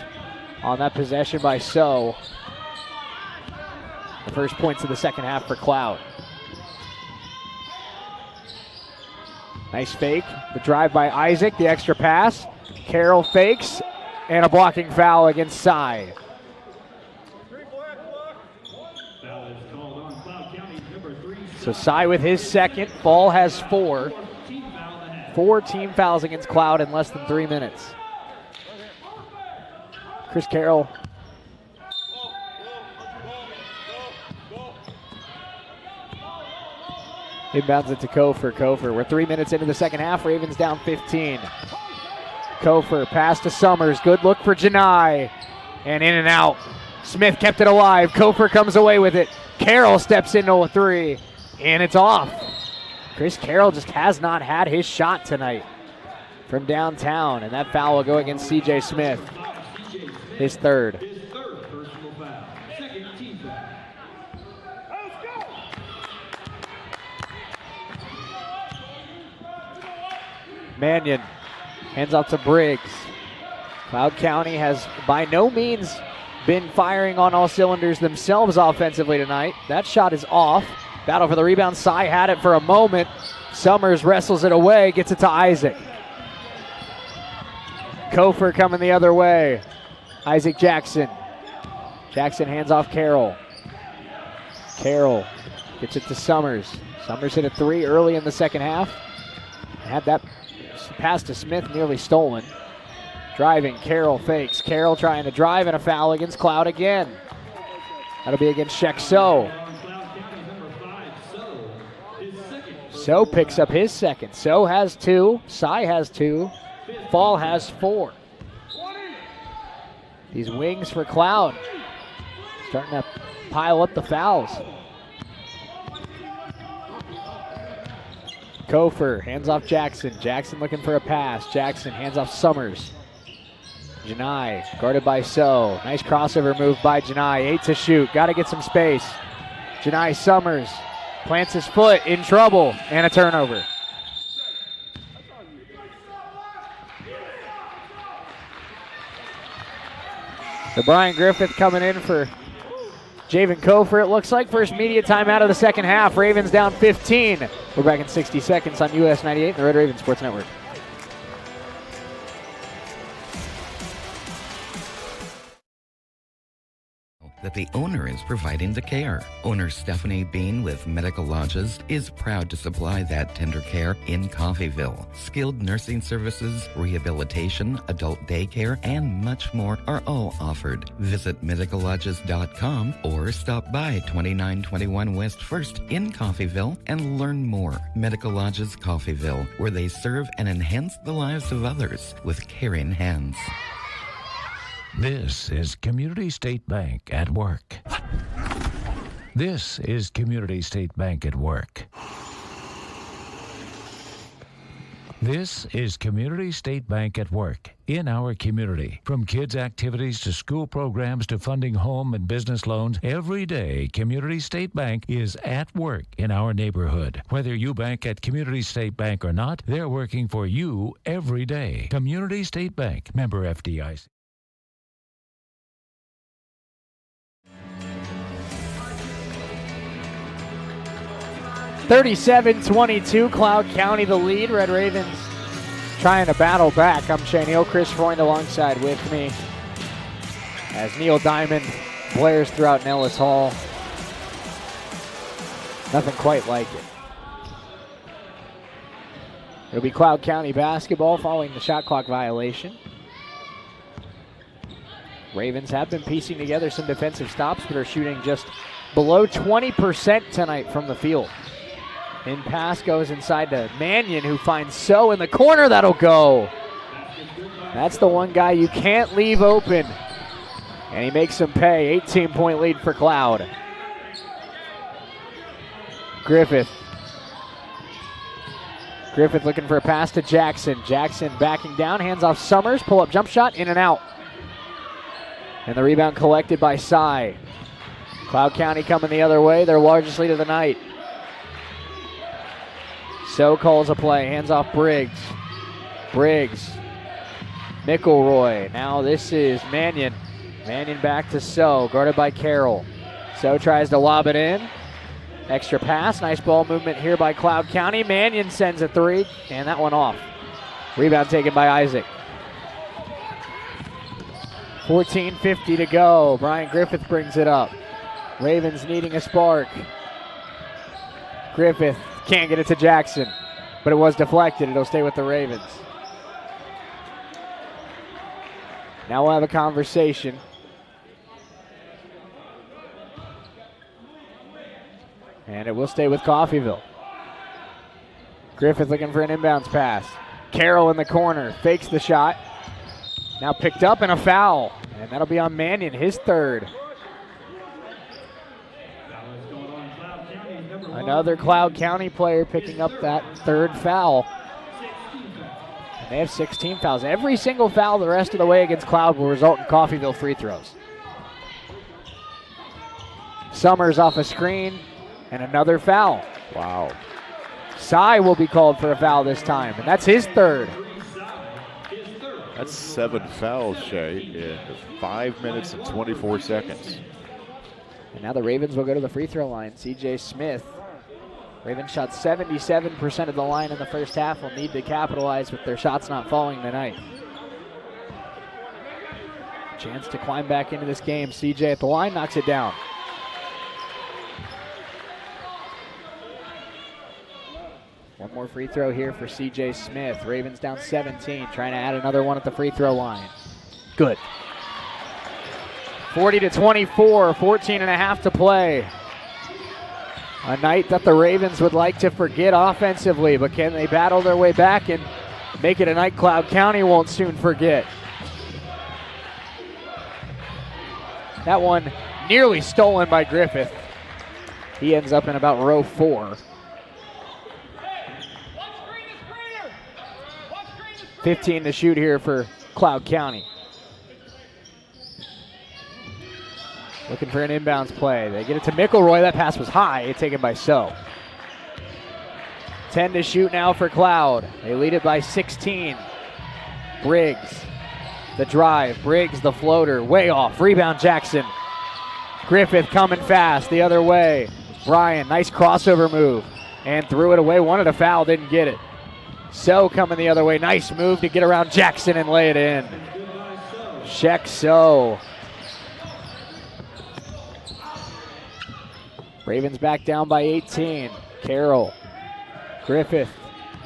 on that possession by So. The first points of the second half for Cloud. Nice fake. The drive by Isaac, the extra pass. Carroll fakes, and a blocking foul against Cy. So Cy with his second. Fall has 4. 4 team fouls against Cloud in less than 3 minutes. Chris Carroll. Inbounds it to Kofer. We're 3 minutes into the second half. Ravens down 15. Kofer, pass to Summers. Good look for Janai. And in and out. Smith kept it alive. Kofer comes away with it. Carroll steps into a 3. And it's off. Chris Carroll just has not had his shot tonight from downtown. And that foul will go against CJ Smith. His 3rd. Mannion hands out to Briggs. Cloud County has by no means been firing on all cylinders themselves offensively tonight. That shot is off. Battle for the rebound. Cy had it for a moment. Summers wrestles it away, gets it to Isaac. Kofer coming the other way. Isaac Jackson. Jackson hands off Carroll. Carroll gets it to Summers. Summers hit a 3 early in the second half. Had that pass to Smith nearly stolen. Driving, Carroll fakes. Carroll trying to drive, and a foul against Cloud again. That'll be against Sheck So. So picks up his second. So has 2. Cy has 2. Fall has 4. These wings for Cloud starting to pile up the fouls. Kofer hands off Jackson. Jackson looking for a pass. Jackson hands off Summers. Janai guarded by So. Nice crossover move by Janai. 8 to shoot. Got to get some space. Janai Summers plants his foot, in trouble, and a turnover. So Brian Griffith coming in for Javen Kofer, it looks like. First media timeout of the second half. Ravens down 15. We're back in 60 seconds on US 98 and the Red Raven Sports Network. That the owner is providing the care. Owner Stephanie Bean with Medical Lodges is proud to supply that tender care in Coffeyville. Skilled nursing services, rehabilitation, adult daycare, and much more are all offered. Visit medicallodges.com or stop by 2921 West 1st in Coffeyville and learn more. Medical Lodges Coffeyville, where they serve and enhance the lives of others with caring hands. This is Community State Bank at work. This is Community State Bank at work. This is Community State Bank at work in our community. From kids' activities to school programs to funding home and business loans, every day Community State Bank is at work in our neighborhood. Whether you bank at Community State Bank or not, they're working for you every day. Community State Bank, member FDIC. 37-22, Cloud County the lead. Red Ravens trying to battle back. I'm Shane Neal, Chris Freund alongside with me as Neil Diamond blares throughout Nellis Hall. Nothing quite like it. It'll be Cloud County basketball following the shot clock violation. Ravens have been piecing together some defensive stops, but are shooting just below 20% tonight from the field. In pass goes inside to Mannion, who finds So in the corner. That'll go. That's the one guy you can't leave open. And he makes him pay. 18-point lead for Cloud. Griffith. Griffith looking for a pass to Jackson. Jackson backing down, hands off Summers. Pull-up jump shot, in and out. And the rebound collected by Cy. Cloud County coming the other way, their largest lead of the night. So calls a play, hands off Briggs. Briggs. McElroy. Now this is Mannion. Mannion back to So, guarded by Carroll. So tries to lob it in. Extra pass, nice ball movement here by Cloud County. Mannion sends a 3, and that one off. Rebound taken by Isaac. 14:50 to go. Brian Griffith brings it up. Ravens needing a spark. Griffith can't get it to Jackson, but it was deflected. It'll stay with the Ravens. Now we'll have a conversation. And it will stay with Coffeyville. Griffith looking for an inbounds pass. Carroll in the corner, fakes the shot. Now picked up and a foul. And that'll be on Mannion, his third. Another Cloud County player picking up that third foul. And they have 16 fouls. Every single foul the rest of the way against Cloud will result in Coffeyville free throws. Summers off a screen and another foul. Wow. Cy will be called for a foul this time, and that's his third. That's 7 fouls, Shay, in 5 minutes and 24 seconds. And now the Ravens will go to the free throw line. C.J. Smith. Ravens shot 77% of the line in the first half. Will need to capitalize with their shots not falling tonight. Chance to climb back into this game. C.J. at the line, knocks it down. One more free throw here for C.J. Smith. Ravens down 17, trying to add another one at the free throw line. Good. 40-24, 14 and a half to play. A night that the Ravens would like to forget offensively, but can they battle their way back and make it a night Cloud County won't soon forget? That one nearly stolen by Griffith. He ends up in about row 4. 15 to shoot here for Cloud County. Looking for an inbounds play. They get it to McElroy. That pass was high. Taken by So. 10 to shoot now for Cloud. They lead it by 16. Briggs. The drive. Briggs the floater. Way off. Rebound Jackson. Griffith coming fast the other way. Bryan, nice crossover move. And threw it away. Wanted a foul. Didn't get it. So coming the other way. Nice move to get around Jackson and lay it in. Sheck So. Ravens back down by 18. Carroll. Griffith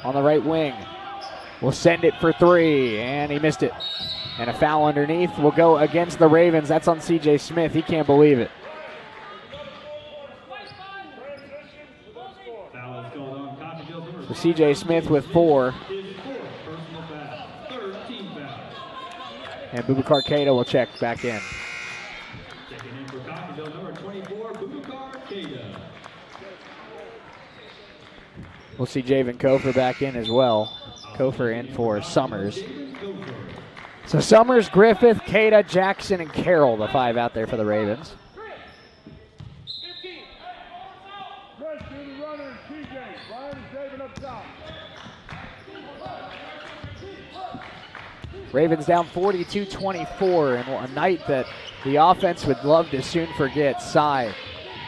on the right wing. Will send it for 3, and he missed it. And a foul underneath will go against the Ravens. That's on C.J. Smith. He can't believe it. So C.J. Smith with 4. And Boubacar Keita will check back in. We'll see Javen Kofer back in as well. Kofer in for Summers. So Summers, Griffith, Keita, Jackson, and Carroll, the 5 out there for the Ravens. Ravens down 42-24, and a night that the offense would love to soon forget. Sy,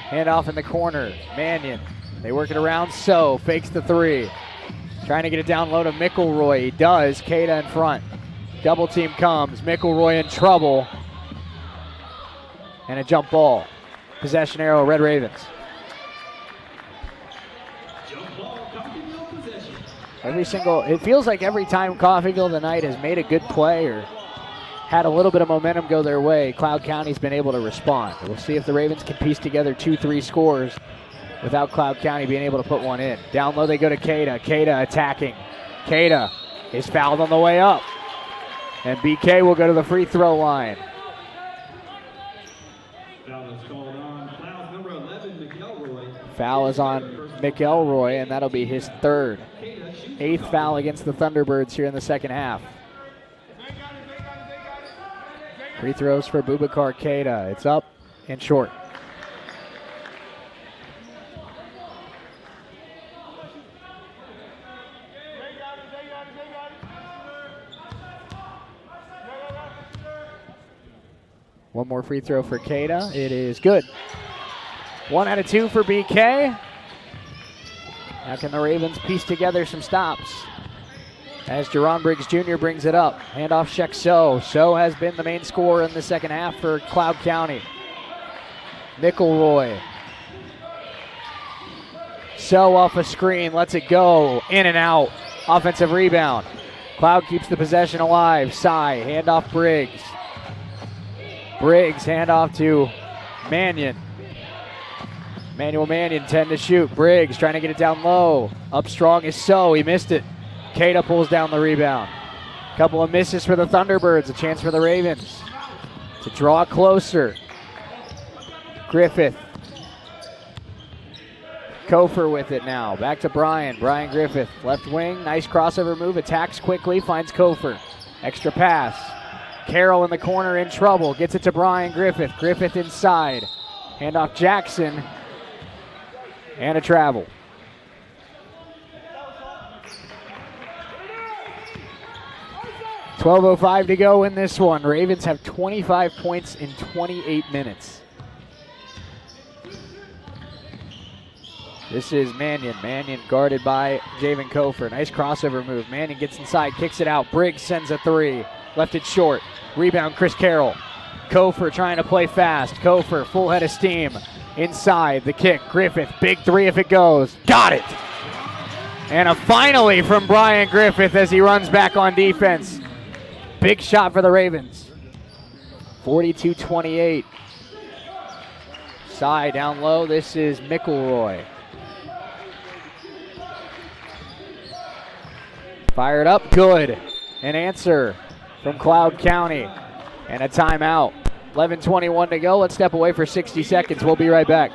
hand off in the corner. Mannion, they work it around. So fakes the 3. Trying to get it down low to McElroy. He does. Keita in front. Double team comes. McElroy in trouble. And a jump ball. Possession arrow, Red Ravens. It feels like every time Coffeyville tonight has made a good play or had a little bit of momentum go their way, Cloud County's been able to respond. We'll see if the Ravens can piece together 2-3 scores without Cloud County being able to put one in. Down low they go to Keita. Keita attacking. Keita is fouled on the way up. And BK will go to the free throw line. Foul is on McElroy, and that'll be his 3rd. 8th foul against the Thunderbirds here in the second half. Free throws for Boubacar Keita. It's up and short. One more free throw for Keita. It is good. 1 out of 2 for BK. How can the Ravens piece together some stops? As Jerron Briggs Jr. brings it up. Handoff Sheck So. So has been the main scorer in the second half for Cloud County. McElroy. So off a screen, lets it go. In and out. Offensive rebound. Cloud keeps the possession alive. Sy, handoff Briggs. Briggs, handoff to Mannion. Emmanuel Mannion, 10 to shoot. Briggs trying to get it down low. Up strong is So. He missed it. Keita pulls down the rebound. Couple of misses for the Thunderbirds. A chance for the Ravens to draw closer. Griffith. Kofer with it now. Back to Bryan. Bryan Griffith. Left wing. Nice crossover move. Attacks quickly. Finds Kofer. Extra pass. Carroll in the corner in trouble. Gets it to Bryan Griffith. Griffith inside. Handoff Jackson. And a travel. 12:05 to go in this one. Ravens have 25 points in 28 minutes. This is Mannion. Mannion guarded by Javen Kofer. Nice crossover move. Mannion gets inside, kicks it out. Briggs sends a three. Left it short. Rebound, Chris Carroll. Kofer trying to play fast. Kofer, full head of steam. Inside, the kick. Griffith, big three if it goes. Got it! And a finally from Brian Griffith as he runs back on defense. Big shot for the Ravens. 42-28. Side down low. This is McElroy. Fired up, good. An answer from Cloud County. And a timeout. 11:21 to go. Let's step away for 60 seconds. We'll be right back.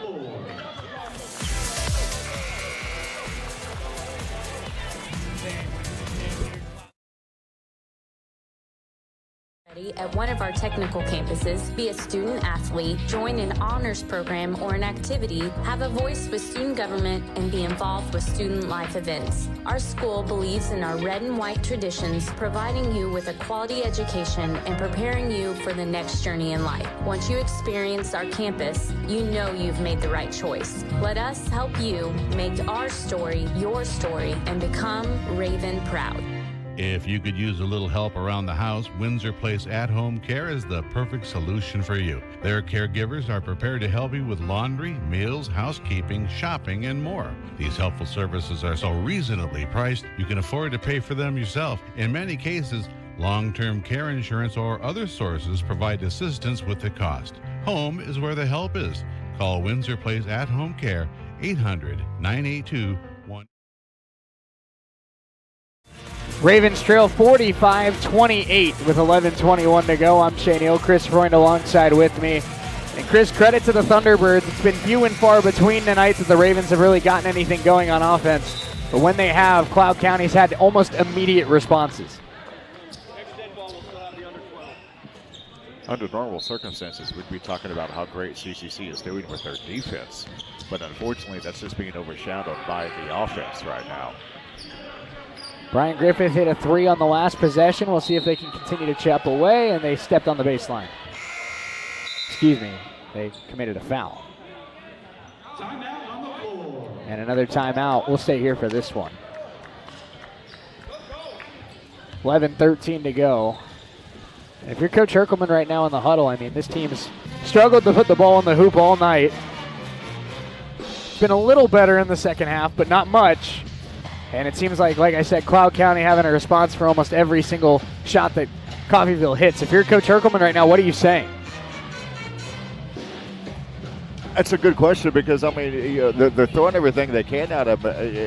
At one of our technical campuses, be a student athlete, join an honors program or an activity, have a voice with student government, and be involved with student life events. Our school believes in our red and white traditions, providing you with a quality education and preparing you for the next journey in life. Once you experience our campus, you know you've made the right choice. Let us help you make our story your story and become Raven proud. If you could use a little help around the house, Windsor Place At-Home Care is the perfect solution for you. Their caregivers are prepared to help you with laundry, meals, housekeeping, shopping, and more. These helpful services are so reasonably priced, you can afford to pay for them yourself. In many cases, long-term care insurance or other sources provide assistance with the cost. Home is where the help is. Call Windsor Place At-Home Care, 800-982-1. Ravens trail 45-28 with 11:21 to go. I'm Shane Hill, Chris Freund alongside with me. And Chris, credit to the Thunderbirds. It's been few and far between tonight that the Ravens have really gotten anything going on offense. But when they have, Cloud County's had almost immediate responses. Under normal circumstances, we'd be talking about how great CCC is doing with their defense. But unfortunately, that's just being overshadowed by the offense right now. Brian Griffith hit a three on the last possession. We'll see if they can continue to chip away, and they stepped on the baseline. Excuse me, they committed a foul. Timeout on the floor. And another timeout. We'll stay here for this one. 11:13 to go. And if you're Coach Herkelman right now in the huddle, I mean, this team's struggled to put the ball in the hoop all night. It's been a little better in the second half, but not much. And it seems like I said, Cloud County having a response for almost every single shot that Coffeyville hits. If you're Coach Herkelman right now, what are you saying? That's a good question because, I mean, they're throwing everything they can at them,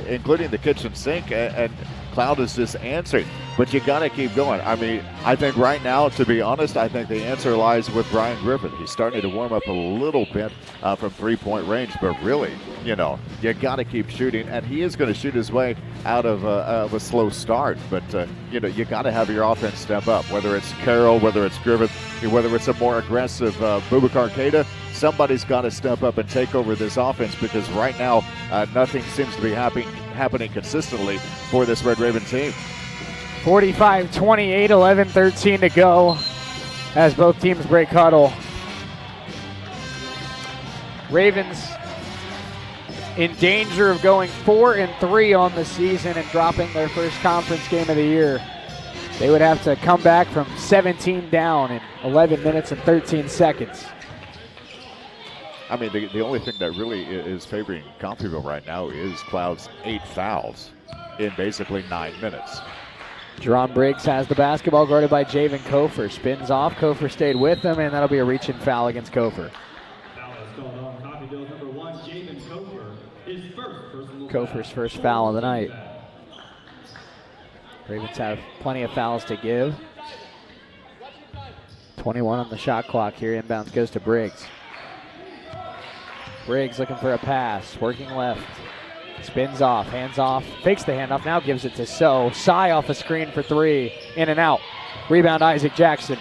including the kitchen sink, and Cloud is just answering. But you got to keep going. I mean, I think right now, to be honest, I think the answer lies with Brian Griffith. He's starting to warm up a little bit from three-point range, but really, you got to keep shooting, and he is going to shoot his way out of a slow start. But, you got to have your offense step up, whether it's Carroll, whether it's Griffith, whether it's a more aggressive Boubacar Keita. Somebody's got to step up and take over this offense because right now nothing seems to be happening consistently for this Red Raven team. 45-28, 11:13 to go as both teams break huddle. Ravens in danger of going 4-3 on the season and dropping their first conference game of the year. They would have to come back from 17 down in 11 minutes and 13 seconds. I mean, the only thing that really is favoring Coffeyville right now is Cloud's 8 fouls in basically 9 minutes. Jerron Briggs has the basketball, guarded by Javen Kofer. Spins off. Kofer stayed with him, and that'll be a reach-in foul against Kofer. Foul is called on Coffeyville's number 1, Javen Kofer. His first personal Kofer's first foul of the night. Ravens have plenty of fouls to give. 21 on the shot clock here. Inbounds goes to Briggs. Briggs looking for a pass, working left. Spins off, hands off, fakes the handoff, now gives it to So. Cy off a screen for three, in and out. Rebound Isaac Jackson.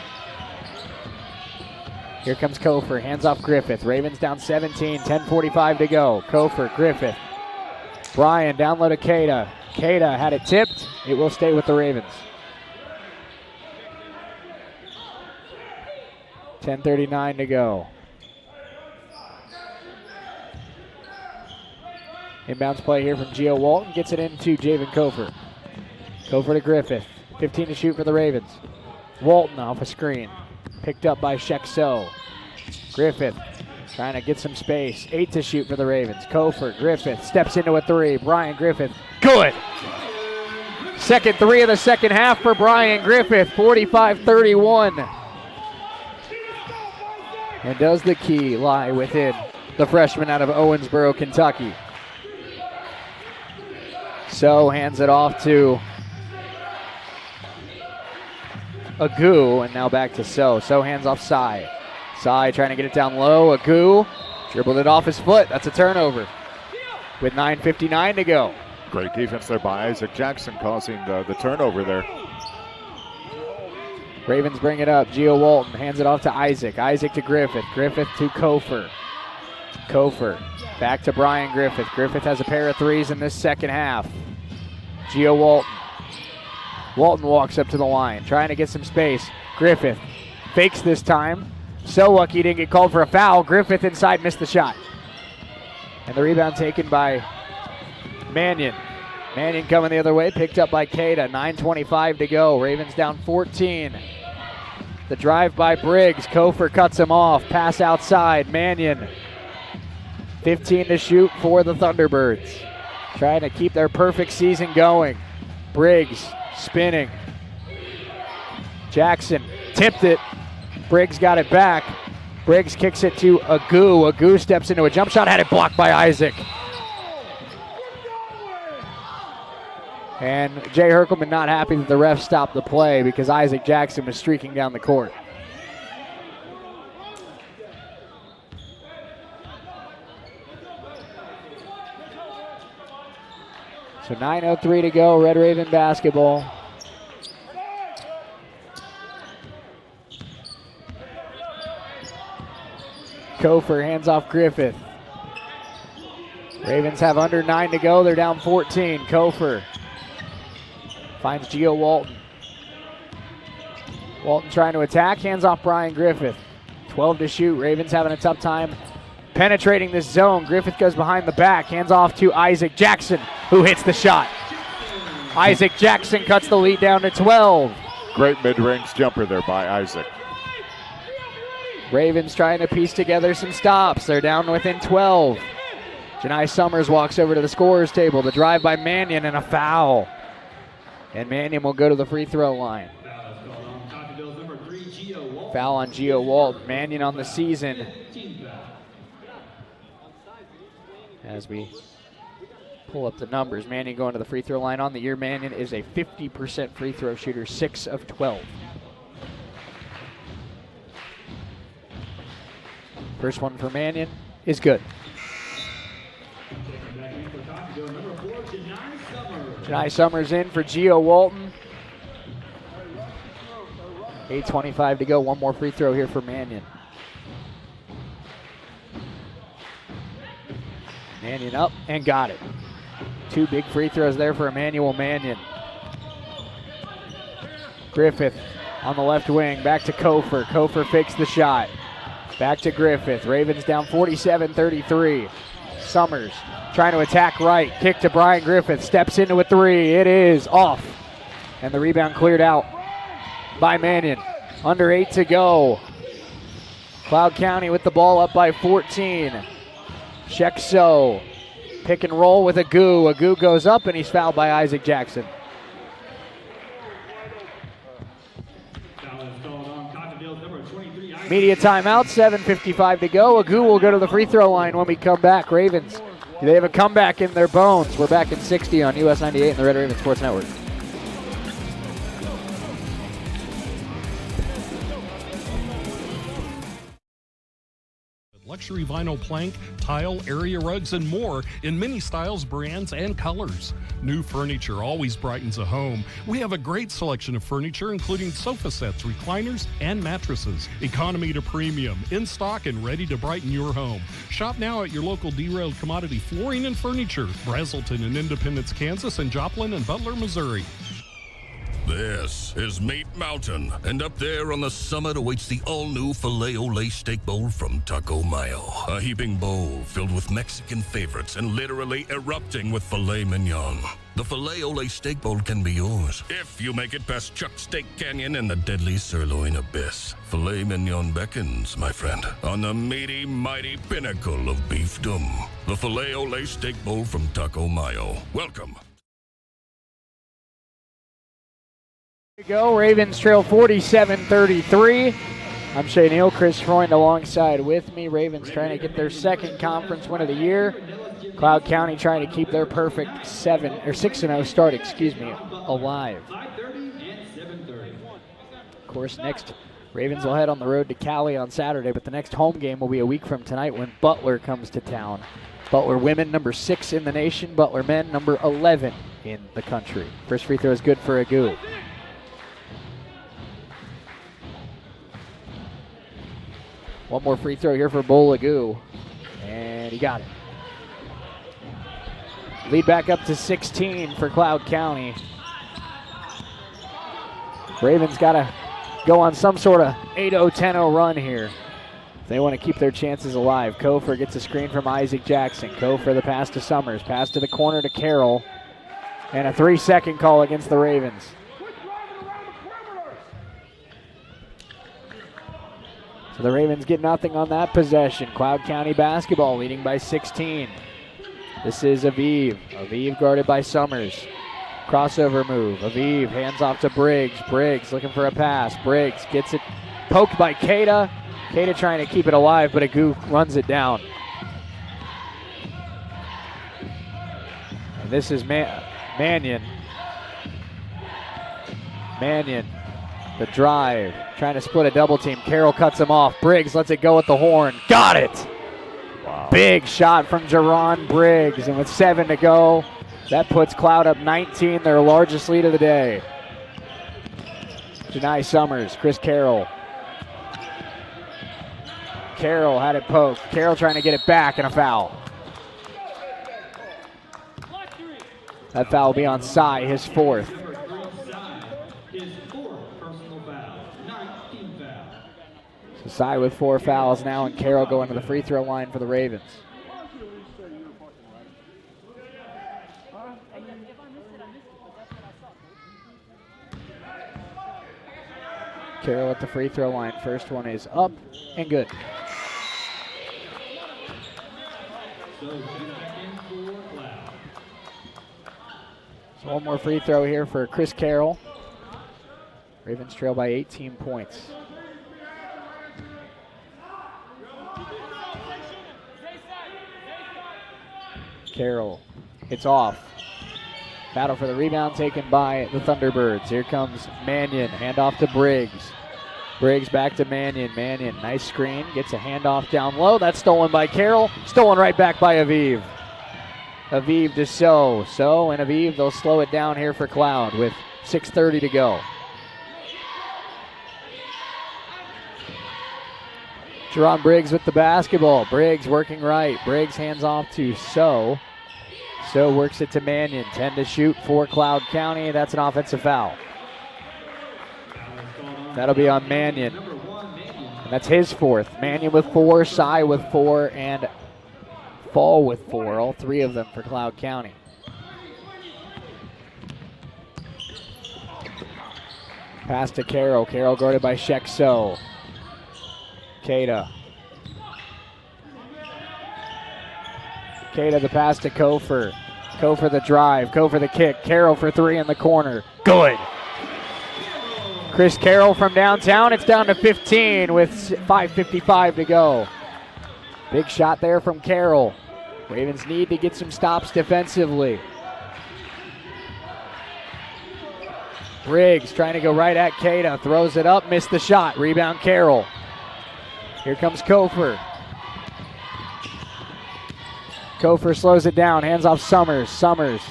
Here comes Kofer, hands off Griffith. Ravens down 17, 10:45 to go. Kofer, Griffith. Bryan down low to Keita. Keita had it tipped. It will stay with the Ravens. 10:39 to go. Inbounds play here from Gio Walton. Gets it into Javen Kofer. Kofer to Griffith. 15 to shoot for the Ravens. Walton off a screen. Picked up by Shekso. Griffith trying to get some space. 8 to shoot for the Ravens. Kofer, Griffith steps into a 3. Brian Griffith, good. Second 3 of the second half for Brian Griffith, 45-31. And does the key lie within the freshman out of Owensboro, Kentucky? So hands it off to Agu, and now back to So. So hands off Sai. Sai trying to get it down low. Agu dribbled it off his foot. That's a turnover with 9:59 to go. Great defense there by Isaac Jackson causing the turnover there. Ravens bring it up. Gio Walton hands it off to Isaac. Isaac to Griffith. Griffith to Kofer. Kofer back to Brian Griffith. Griffith has a pair of threes in this second half. Gio Walton. Walton walks up to the line, trying to get some space. Griffith fakes this time. So lucky he didn't get called for a foul. Griffith inside missed the shot. And the rebound taken by Mannion. Mannion coming the other way, picked up by Cada. 9:25 to go. Ravens down 14. The drive by Briggs. Kofer cuts him off. Pass outside. Mannion. 15 to shoot for the Thunderbirds. Trying to keep their perfect season going. Briggs spinning. Jackson tipped it. Briggs got it back. Briggs kicks it to Agu. Agu steps into a jump shot. Had it blocked by Isaac. And Jay Herkelman not happy that the ref stopped the play because Isaac Jackson was streaking down the court. So 9:03 to go, Red Raven basketball. Kofer hands off Griffith. Ravens have under 9 to go. They're down 14. Kofer finds Gio Walton. Walton trying to attack. Hands off Brian Griffith. 12 to shoot. Ravens having a tough time penetrating this zone. Griffith goes behind the back. Hands off to Isaac Jackson, who hits the shot. Isaac Jackson cuts the lead down to 12. Great mid-range jumper there by Isaac. Ravens trying to piece together some stops. They're down within 12. Janai Summers walks over to the scorer's table. The drive by Mannion and a foul. And Mannion will go to the free throw line. Foul on Gio Walton. Mannion on the season. As we pull up the numbers, Mannion going to the free throw line on the year. Mannion is a 50% free throw shooter, 6 of 12. First one for Mannion is good. Janai Summers in for Gio Walton. 8:25 to go. One more free throw here for Mannion. Mannion up and got it. 2 big free throws there for Emmanuel Mannion. Griffith on the left wing. Back to Kofer. Kofer fakes the shot. Back to Griffith. Ravens down 47-33. Summers trying to attack right. Kick to Brian Griffith. Steps into a 3. It is off. And the rebound cleared out by Mannion. Under 8 to go. Cloud County with the ball up by 14. Shekso. Pick and roll with Agu. Agu goes up and he's fouled by Isaac Jackson. Media timeout, 7:55 to go. Agu will go to the free throw line when we come back. Ravens, do they have a comeback in their bones? We're back in 60 on US 98 and the Red Raven Sports Network. Luxury vinyl plank, tile, area rugs, and more in many styles, brands, and colors. New furniture always brightens a home. We have a great selection of furniture, including sofa sets, recliners, and mattresses. Economy to premium, in stock and ready to brighten your home. Shop now at your local Derailed Commodity Flooring and Furniture, Brazelton in Independence, Kansas, and Joplin and Butler, Missouri. This is Meat Mountain, and up there on the summit awaits the all-new Filet-O-Lay Steak Bowl from Taco Mayo. A heaping bowl filled with Mexican favorites and literally erupting with filet mignon. The Filet-O-Lay Steak Bowl can be yours if you make it past Chuck Steak Canyon and the deadly sirloin abyss. Filet mignon beckons, my friend, on the meaty, mighty pinnacle of beefdom. The Filet-O-Lay Steak Bowl from Taco Mayo. Welcome. There you go. Ravens trail 47-33. I'm Shea Neal, Chris Freund alongside with me. Ravens trying to get their second conference win of the year. Cloud County trying to keep their perfect 6-0 start, alive. Of course, next Ravens will head on the road to Cali on Saturday, but the next home game will be a week from tonight when Butler comes to town. Butler women number 6 in the nation, Butler men number 11 in the country. First free throw is good for Agu. One more free throw here for Agu, and he got it. Lead back up to 16 for Cloud County. Ravens got to go on some sort of 8-0, 10-0 run here. They want to keep their chances alive. Kofor gets a screen from Isaac Jackson. Kofor the pass to Summers. Pass to the corner to Carroll. And a 3-second call against the Ravens. So the Ravens get nothing on that possession. Cloud County basketball leading by 16. This is Aviv. Aviv guarded by Summers. Crossover move. Aviv hands off to Briggs. Briggs looking for a pass. Briggs gets it poked by Keita. Keita trying to keep it alive, but Agu runs it down. And this is Mannion. Mannion, the drive, trying to split a double team. Carroll cuts him off. Briggs lets it go with the horn. Got it! Wow. Big shot from Jerron Briggs, and with 7 to go, that puts Cloud up 19, their largest lead of the day. Janai Summers, Chris Carroll. Carroll had it poked. Carroll trying to get it back, and a foul. That foul will be on Sai, his 4th. So Sai with 4 fouls now, and Carroll going to the free throw line for the Ravens. Carroll at the free throw line. First one is up and good. So one more free throw here for Chris Carroll. Ravens trail by 18 points. Carroll, it's off. Battle for the rebound taken by the Thunderbirds. Here comes Mannion, handoff to Briggs. Briggs back to Mannion. Mannion, nice screen, gets a handoff down low. That's stolen by Carroll. Stolen right back by Aviv. Aviv to So and Aviv, they'll slow it down here for Cloud with 6:30 to go. Jerron Briggs with the basketball. Briggs working right. Briggs hands off to So works it to Mannion. 10 to shoot for Cloud County. That's an offensive foul. That'll be on Mannion. And that's his 4th. Mannion with 4, Sai with 4, and Fall with 4. All 3 of them for Cloud County. Pass to Carroll. Carroll guarded by Shek So. Keita. Keita the pass to Kofor. Kofor the drive. Kofor the kick. Carroll for 3 in the corner. Good. Chris Carroll from downtown. It's down to 15 with 5:55 to go. Big shot there from Carroll. Ravens need to get some stops defensively. Briggs trying to go right at Keita. Throws it up. Missed the shot. Rebound Carroll. Here comes Kofor. Kofor slows it down. Hands off Summers. Summers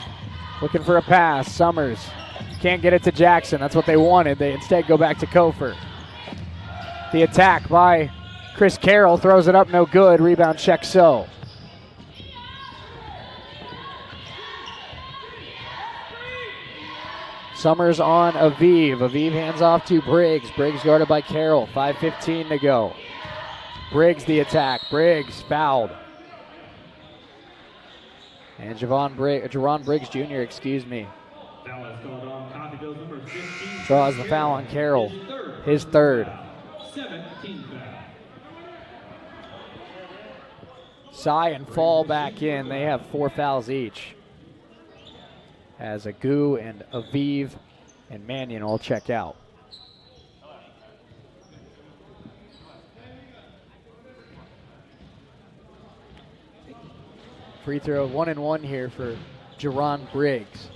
looking for a pass. Summers can't get it to Jackson. That's what they wanted. They instead go back to Kofor. The attack by Chris Carroll. Throws it up. No good. Rebound Shek So. Summers on Aviv. Aviv hands off to Briggs. Briggs guarded by Carroll. 5:15 to go. Briggs the attack. Briggs fouled. And Jerron Briggs Jr., draws the foul on Carroll. His third. Sy and Fall back in. They have 4 fouls each. As Agu and Aviv and Mannion all check out. Free throw 1-1 here for Jerron Briggs.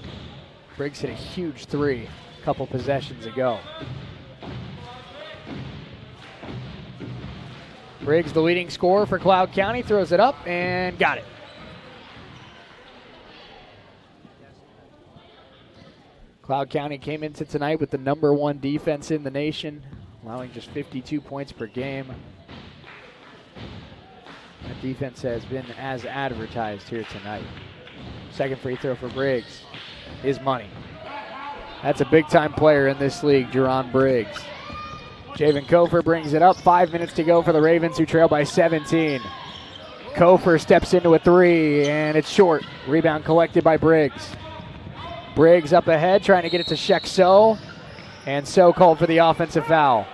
Briggs hit a huge 3 a couple possessions ago. Briggs, the leading scorer for Cloud County, throws it up and got it. Cloud County came into tonight with the #1 defense in the nation, allowing just 52 points per game. That defense has been as advertised here tonight. Second free throw for Briggs is money. That's a big-time player in this league, Jerron Briggs. Javen Kofer brings it up. 5 minutes to go for the Ravens, who trail by 17. Kofer steps into a 3, and it's short. Rebound collected by Briggs. Briggs up ahead, trying to get it to Shek So, and So called for the offensive foul.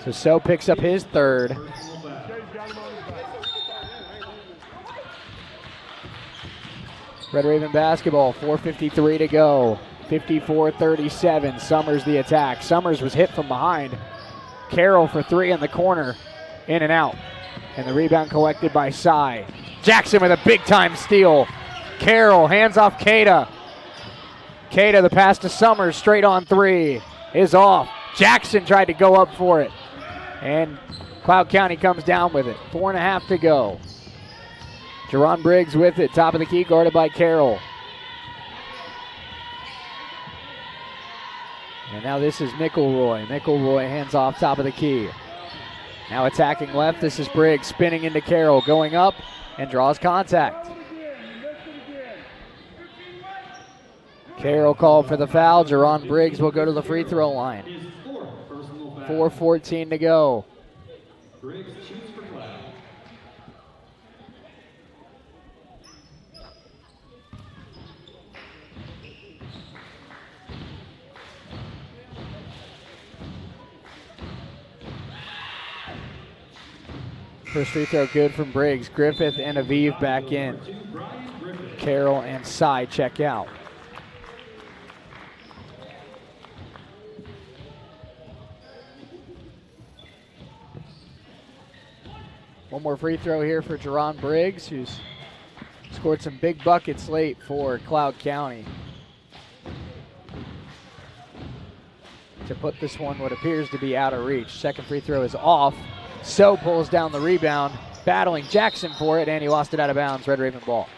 So So picks up his third. Red Raven basketball, 4:53 to go. 54-37, Summers the attack. Summers was hit from behind. Carroll for 3 in the corner, in and out. And the rebound collected by Sy. Jackson with a big-time steal. Carroll hands off Cada. Cada, the pass to Summers, straight on 3, is off. Jackson tried to go up for it. And Cloud County comes down with it. 4.5 to go. Jerron Briggs with it, top of the key, guarded by Carroll. And now this is McElroy. McElroy hands off top of the key. Now attacking left, this is Briggs spinning into Carroll, going up and draws contact. Carroll called for the foul. Jerron Briggs will go to the free throw line. 4:14 to go. First free throw good from Briggs. Griffith and Aviv back in. Carroll and Sy check out. One more free throw here for Jerron Briggs, who's scored some big buckets late for Cloud County. To put this one what appears to be out of reach. Second free throw is off. So pulls down the rebound, battling Jackson for it, and he lost it out of bounds. Red Raven ball.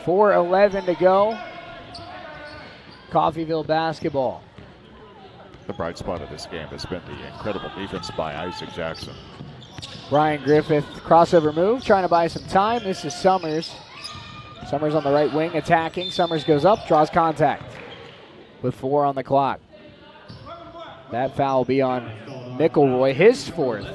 4:11 to go. Coffeyville basketball. The bright spot of this game has been the incredible defense by Isaac Jackson. Brian Griffith, crossover move, trying to buy some time. This is Summers. Summers on the right wing, attacking. Summers goes up, draws contact with 4 on the clock. That foul will be on McElroy, his 4th.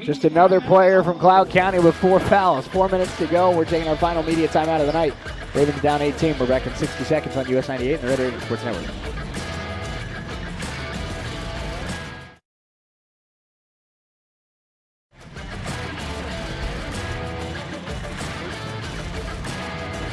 Just another player from Cloud County with 4 fouls. 4 minutes to go. We're taking our final media timeout of the night. Ravens down 18. We're back in 60 seconds on US 98 and the Red Raven Sports Network.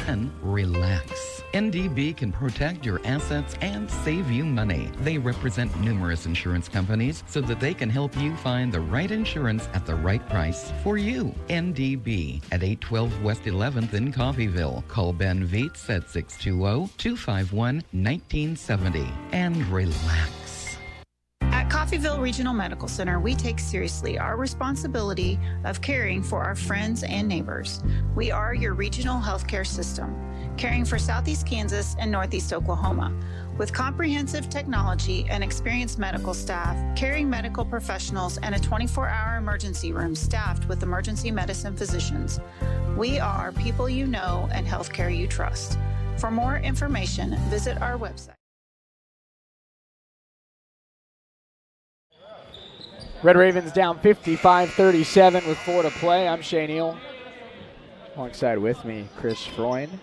And relax. NDB can protect your assets and save you money. They represent numerous insurance companies so that they can help you find the right insurance at the right price for you. NDB at 812 West 11th in Coffeyville. Call Ben Vietz at 620-251-1970 and relax. At Coffeyville Regional Medical Center, we take seriously our responsibility of caring for our friends and neighbors. We are your regional healthcare system, caring for Southeast Kansas and Northeast Oklahoma. With comprehensive technology and experienced medical staff, caring medical professionals, and a 24-hour emergency room staffed with emergency medicine physicians, we are people you know and healthcare you trust. For more information, visit our website. Red Ravens down 55-37 with 4 to play. I'm Shane Neal. Alongside with me, Chris Freund.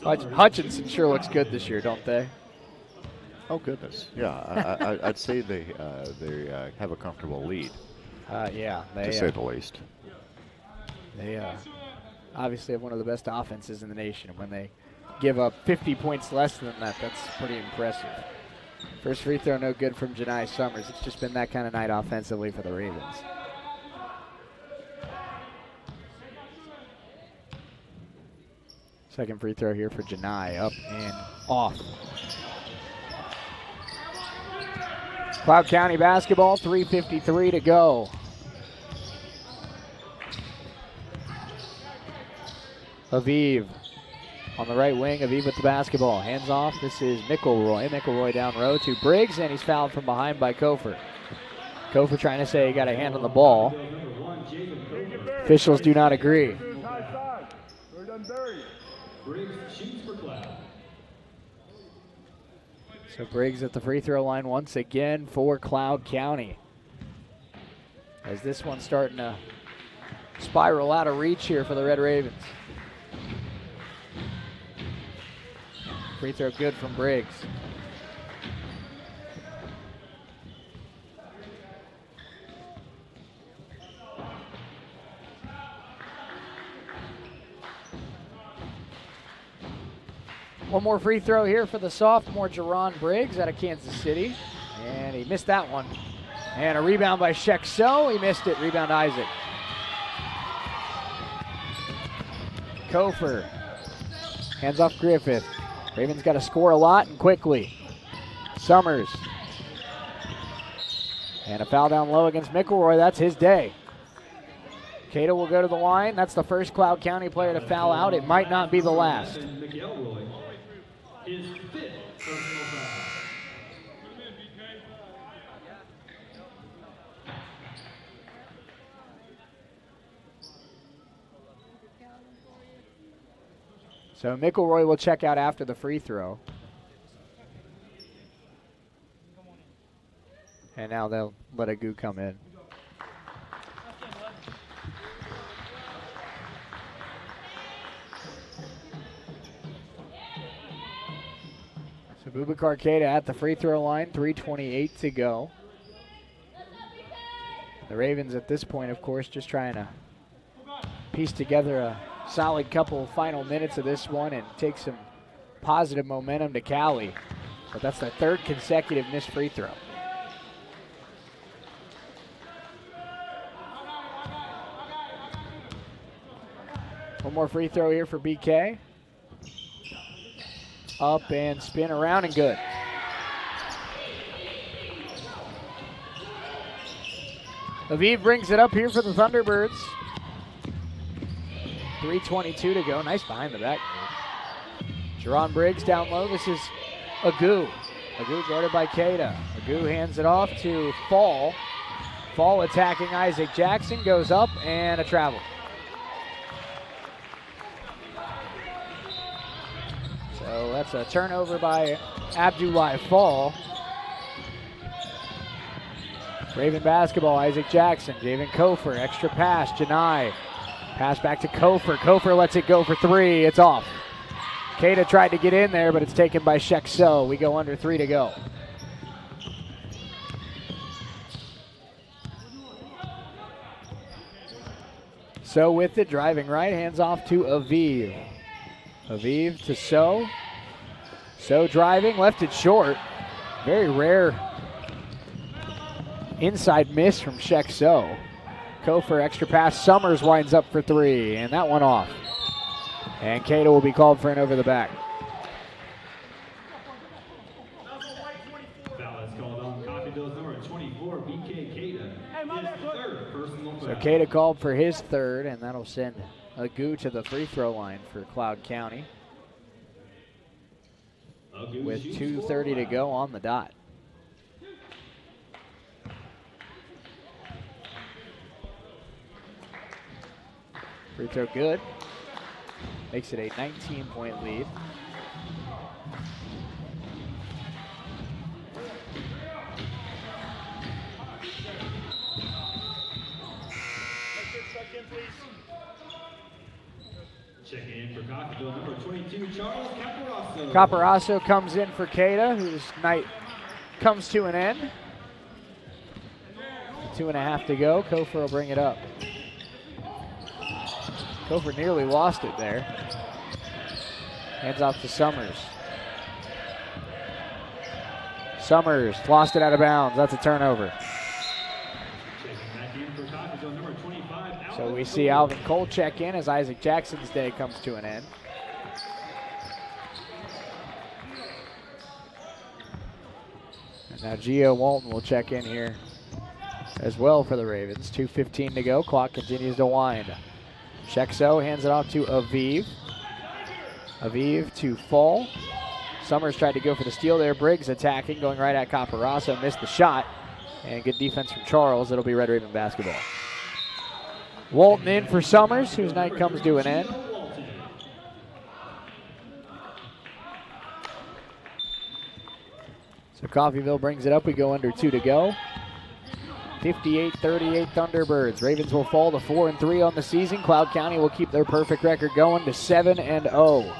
Hutchinson sure looks good this year, don't they? Oh, goodness. Yeah, I'd say they have a comfortable lead. Yeah. To say the least. They obviously have one of the best offenses in the nation. When they give up 50 points less than that, that's pretty impressive. First free throw, no good from Janai Summers. It's just been that kind of night offensively for the Ravens. Second free throw here for Janai, up and off. Cloud County basketball, 3:53 to go. Aviv on the right wing. Aviv with the basketball. Hands off. This is McElroy. McElroy down low to Briggs, and he's fouled from behind by Kofor. Kofor trying to say he got a hand on the ball. Officials do not agree. So Briggs at the free throw line once again for Cloud County. As this one's starting to spiral out of reach here for the Red Ravens. Free throw good from Briggs. One more free throw here for the sophomore Jerron Briggs out of Kansas City. And he missed that one. And a rebound by Shekso. He missed it. Rebound Isaac. Kofor. Hands off Griffith. Ravens got to score a lot and quickly. Summers. And a foul down low against McElroy. That's his day. Cato will go to the line. That's the first Cloud County player to foul out. It might not be the last. His fifth personal foul. So McElroy will check out after the free throw. And now they'll let Agu come in. So Boubacar Keita at the free throw line, 3:28 to go. The Ravens at this point, of course, just trying to piece together a solid couple final minutes of this one and take some positive momentum to Cali. But that's their third consecutive missed free throw. One more free throw here for BK. Up and spin around and good. Aviv brings it up here for the Thunderbirds. 3:22 to go. Nice behind the back move. Jerron Briggs down low. This is Agu. Agu guarded by Keita. Agu hands it off to Fall. Fall attacking Isaac Jackson. Goes up and a travel. So that's a turnover by Abdullah Fall. Raven basketball, Isaac Jackson. Javen Kofor, extra pass, Janai. Pass back to Kofor. Kofor lets it go for three. It's off. Keita tried to get in there, but it's taken by Shekso. We go under 3 to go. So with it, driving right, hands off to Aviv. Aviv to So. So driving, left it short. Very rare inside miss from Shekso. Kofor, extra pass. Summers winds up for three, and that one off. And Keita will be called for an over the back. Foul is called on Coffeyville's number 24, BK Keita. His third personal foul. So Keita called for his third, and that'll send Agu to the free throw line for Cloud County. with 2:30 to go on the dot. Free throw good. Makes it a 19-point lead. Checking in for Coffeyville, number 22, Charles Caparasso. Caparasso comes in for Cada, whose night comes to an end. 2.5 to go. Kofor will bring it up. Kofor nearly lost it there. Hands off to Summers. Summers lost it out of bounds. That's a turnover. So we see Alvin Cole check in as Isaac Jackson's day comes to an end. And now Gio Walton will check in here as well for the Ravens. 2:15 to go. Clock continues to wind. Shexo hands it off to Aviv. Aviv to Fall. Summers tried to go for the steal there. Briggs attacking, going right at Caparasso. Missed the shot. And good defense from Charles. It'll be Red Raven basketball. Walton in for Summers, whose night comes to an end. So Coffeyville brings it up. We go under 2 to go. 58-38 Thunderbirds. Ravens will fall to 4-3 on the season. Cloud County will keep their perfect record going to 7-0.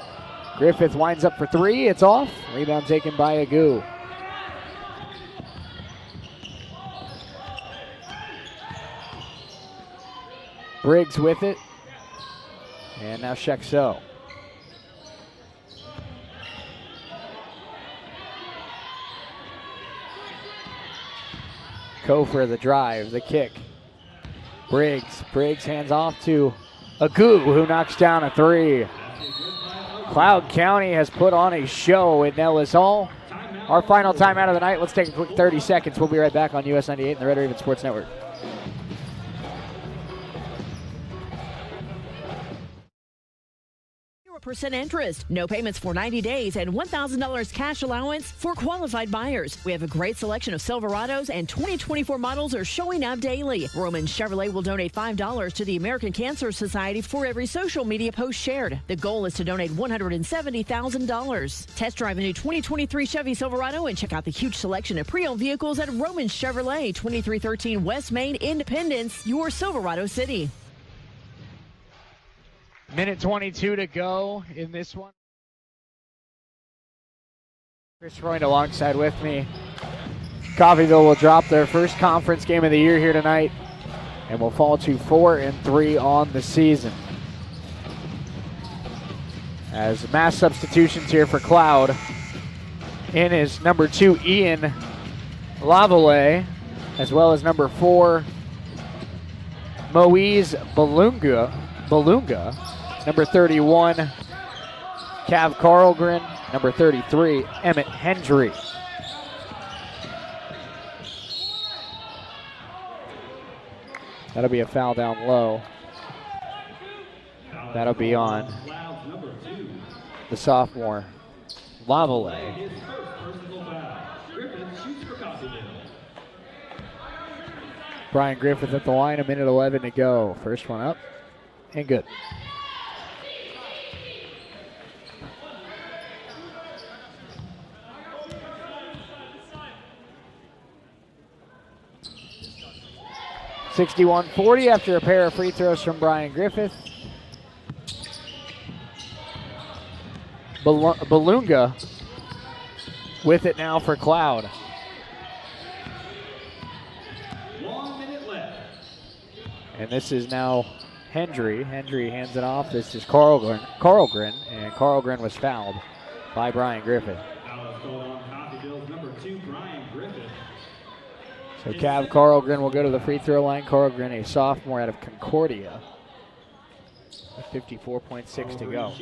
Griffith winds up for 3. It's off. Rebound taken by Agu. Briggs with it. And now Shexo. Kofor the drive, the kick. Briggs hands off to Agu, who knocks down a 3. Cloud County has put on a show in Nellis Hall. Our final timeout of the night. Let's take a quick 30 seconds. We'll be right back on US 98 and the Red Raven Sports Network. % interest, no payments for 90 days, and $1,000 cash allowance for qualified buyers. We have a great selection of Silverados, and 2024 models are showing up daily. Roman Chevrolet will donate $5 to the American Cancer Society for every social media post shared. The goal is to donate $170,000. Test drive a new 2023 Chevy Silverado and check out the huge selection of pre-owned vehicles at Roman Chevrolet, 2313 West Main, Independence, your Silverado City. Minute 22 to go in this one. Chris Freund alongside with me. Coffeyville will drop their first conference game of the year here tonight and will fall to 4-3 on the season. As mass substitutions here for Cloud. In is number 2, Ian Lavallee, as well as number 4, Moise Balunga. Number 31, Cav Carlgren. Number 33, Emmett Hendry. That'll be a foul down low. That'll be on the sophomore, Lavallee. Brian Griffith at the line, 1:11 to go. First one up and good. (61-40) after a pair of free throws from Brian Griffith. Balunga with it now for Cloud. 1 minute left. And this is now Hendry. Hendry hands it off. This is Carlgren, and Carlgren was fouled by Brian Griffith. Foul called on Coffeyville's number 2, Brian Griffith. So Cav Carlgren will go to the free throw line. Carlgren, a sophomore out of Concordia, with 54.6 to go.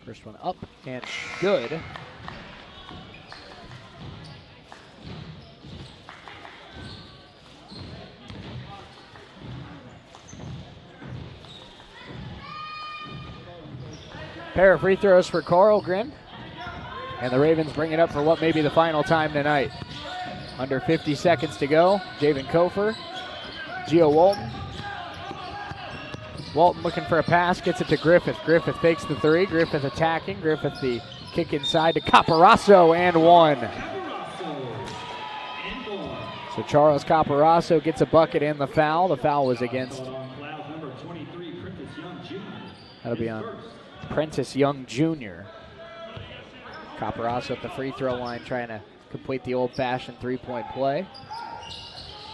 First one up and good. Pair of free throws for Carlgren. And the Ravens bring it up for what may be the final time tonight. Under 50 seconds to go. Javen Kofer. Gio Walton. Walton looking for a pass, gets it to Griffith. Griffith fakes the three. Griffith attacking. Griffith the kick inside to Caparasso and one. So Charles Caparasso gets a bucket and the foul. The foul was against. That'll be on Prentice Young Jr. Caparasso at the free throw line trying to complete the old-fashioned three-point play.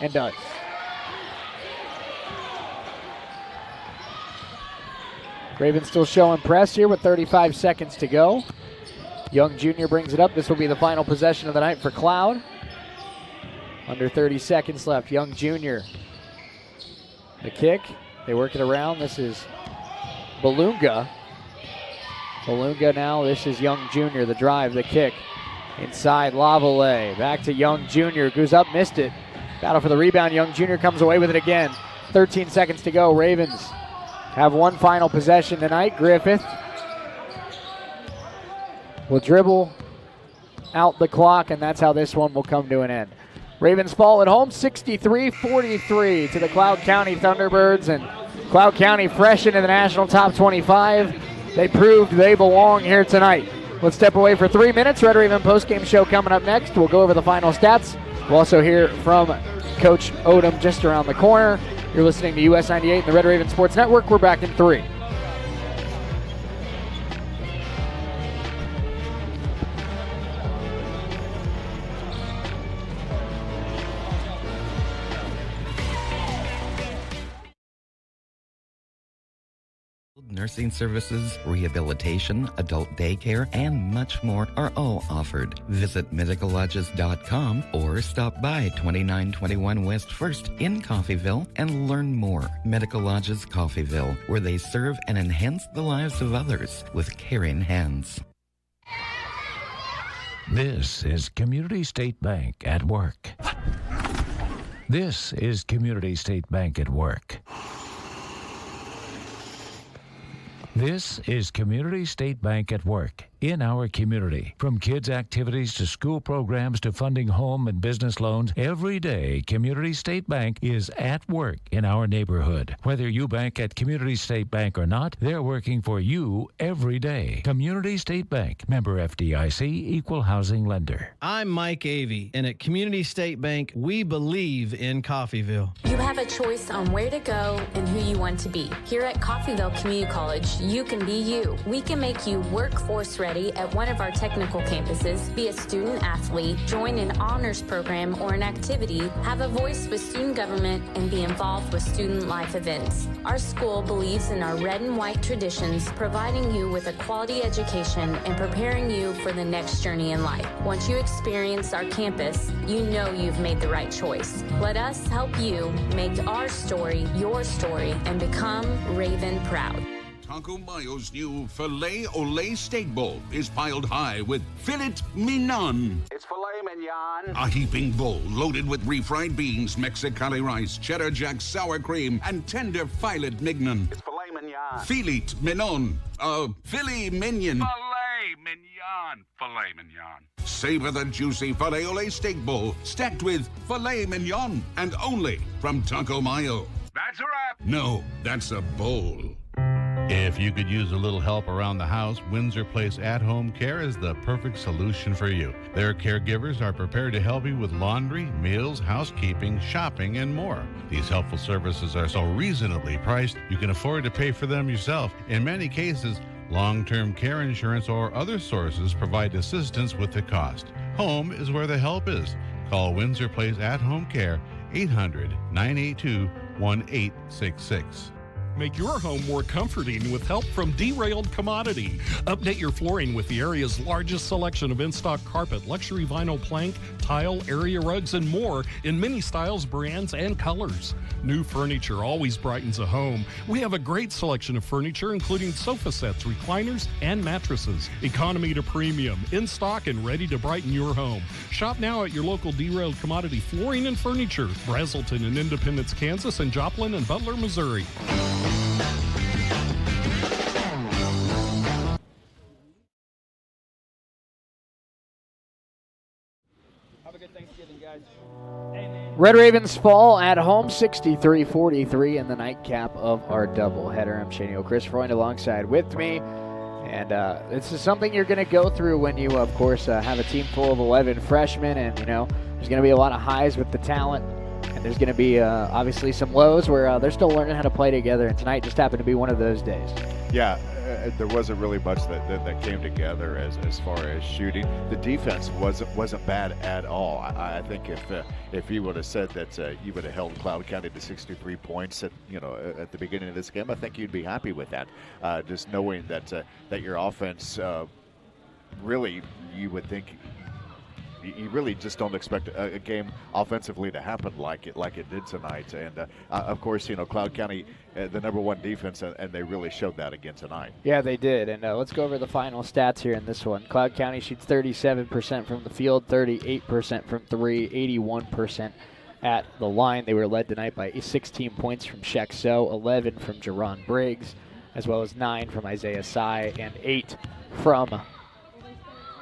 And does. Ravens still showing press here with 35 seconds to go. Young Jr. brings it up. This will be the final possession of the night for Cloud. Under 30 seconds left. Young Jr. The kick. They work it around. This is Balunga. Balunga now. This is Young Jr. The drive, the kick. Inside Lavallee. Back to Young Jr. Goes up, missed it. Battle for the rebound. Young Jr. comes away with it again. 13 seconds to go. Ravens have one final possession tonight. Griffith will dribble out the clock, and that's how this one will come to an end. Ravens fall at home 63-43 to the Cloud County Thunderbirds, and Cloud County fresh into the national top 25. They proved they belong here tonight. Let's step away for 3 minutes. Red Raven postgame show coming up next. We'll go over the final stats. We'll also hear from Coach Odom just around the corner. You're listening to US 98 and the Red Raven Sports Network. We're back in 3. Nursing services, rehabilitation, adult daycare, and much more are all offered. Visit medicallodges.com or stop by 2921 West 1st in Coffeyville and learn more. Medical Lodges Coffeyville, where they serve and enhance the lives of others with caring hands. This is Community State Bank at work. This is Community State Bank at work. This is Community State Bank at work in our community. From kids' activities to school programs to funding home and business loans, every day Community State Bank is at work in our neighborhood. Whether you bank at Community State Bank or not, they're working for you every day. Community State Bank, member FDIC, equal housing lender. I'm Mike Avey, and at Community State Bank, we believe in Coffeyville. You have a choice on where to go and who you want to be. Here at Coffeyville Community College, you can be you. We can make you workforce ready at one of our technical campuses, be a student athlete, join an honors program or an activity, have a voice with student government, and be involved with student life events. Our school believes in our red and white traditions, providing you with a quality education and preparing you for the next journey in life. Once you experience our campus, you know you've made the right choice. Let us help you make our story your story and become Raven proud. Taco Mayo's new Filet Olé Steak Bowl is piled high with filet mignon. It's filet mignon. A heaping bowl loaded with refried beans, Mexicali rice, cheddar jack sour cream, and tender filet mignon. It's filet mignon. Filet mignon. Filet mignon. Filet mignon. Filet mignon. Savor the juicy Filet Olé Steak Bowl stacked with filet mignon and only from Taco Mayo. That's a wrap. No, that's a bowl. If you could use a little help around the house, Windsor Place At-Home Care is the perfect solution for you. Their caregivers are prepared to help you with laundry, meals, housekeeping, shopping, and more. These helpful services are so reasonably priced, you can afford to pay for them yourself. In many cases, long-term care insurance or other sources provide assistance with the cost. Home is where the help is. Call Windsor Place At-Home Care, 800-982-1866. Make your home more comforting with help from Derailed Commodity. Update your flooring with the area's largest selection of in-stock carpet, luxury vinyl plank, tile, area rugs, and more in many styles, brands, and colors. New furniture always brightens a home. We have a great selection of furniture, including sofa sets, recliners, and mattresses. Economy to premium, in stock and ready to brighten your home. Shop now at your local Derailed Commodity Flooring and Furniture, Brazelton in Independence, Kansas, and Joplin and Butler, Missouri. Red Ravens fall at home 63-43 in the nightcap of our doubleheader. I'm Shane Chris Freund alongside with me. And this is something you're going to go through when you, of course, have a team full of 11 freshmen. And, there's going to be a lot of highs with the talent. And there's going to be, obviously, some lows where they're still learning how to play together. And tonight just happened to be one of those days. Yeah, there wasn't really much that came together as far as shooting. The defense wasn't bad at all. I think if you would have said that you would have held Cloud County to 63 points at the beginning of this game, I think you'd be happy with that. Just knowing that your offense really, you would think. You really just don't expect a game offensively to happen like it did tonight. And, of course, Cloud County, the number one defense, and they really showed that again tonight. Yeah, they did. And let's go over the final stats here in this one. Cloud County shoots 37% from the field, 38% from three, 81% at the line. They were led tonight by 16 points from Shek So, 11 from Jerron Briggs, as well as 9 from Isaiah Sai, and 8 from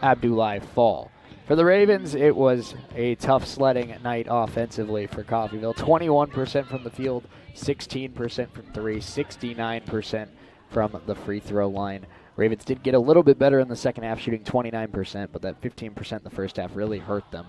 Abdullah Fall. For the Ravens, it was a tough sledding night offensively for Coffeyville. 21% from the field, 16% from three, 69% from the free throw line. Ravens did get a little bit better in the second half, shooting 29%, but that 15% in the first half really hurt them.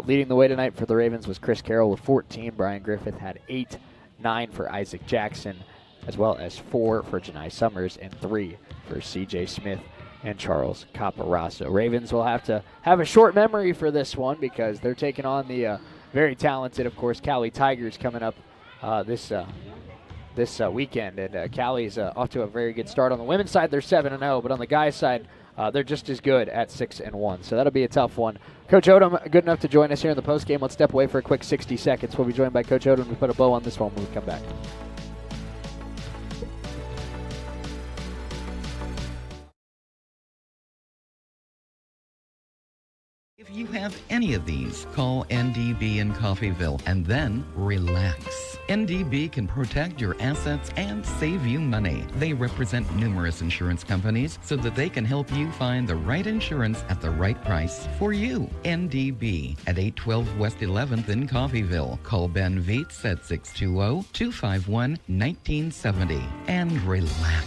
Leading the way tonight for the Ravens was Chris Carroll with 14. Brian Griffith had 8, 9 for Isaac Jackson, as well as 4 for Janai Summers and 3 for C.J. Smith and Charles Caparasso. Ravens will have to have a short memory for this one because they're taking on the very talented, of course, Cali Tigers coming up this weekend. And Cali's off to a very good start. On the women's side, they're 7-0, but on the guys' side, they're just as good at 6-1. So that'll be a tough one. Coach Odom, good enough to join us here in the postgame. Let's step away for a quick 60 seconds. We'll be joined by Coach Odom to put a bow on this one when we come back. If you have any of these, call NDB in Coffeyville and then relax. NDB can protect your assets and save you money. They represent numerous insurance companies so that they can help you find the right insurance at the right price for you. NDB at 812 West 11th in Coffeyville. Call Ben Vietz at 620-251-1970 and relax.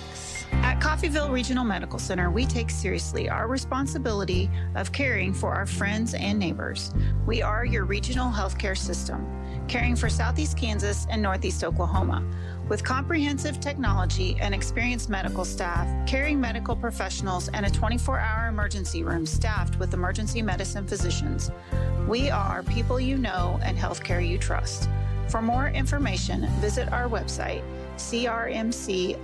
At Coffeyville Regional Medical Center, we take seriously our responsibility of caring for our friends and neighbors. We are your regional healthcare system, caring for Southeast Kansas and Northeast Oklahoma. With comprehensive technology and experienced medical staff, caring medical professionals, and a 24-hour emergency room staffed with emergency medicine physicians, we are people you know and healthcare you trust. For more information, visit our website, crmcinc.org.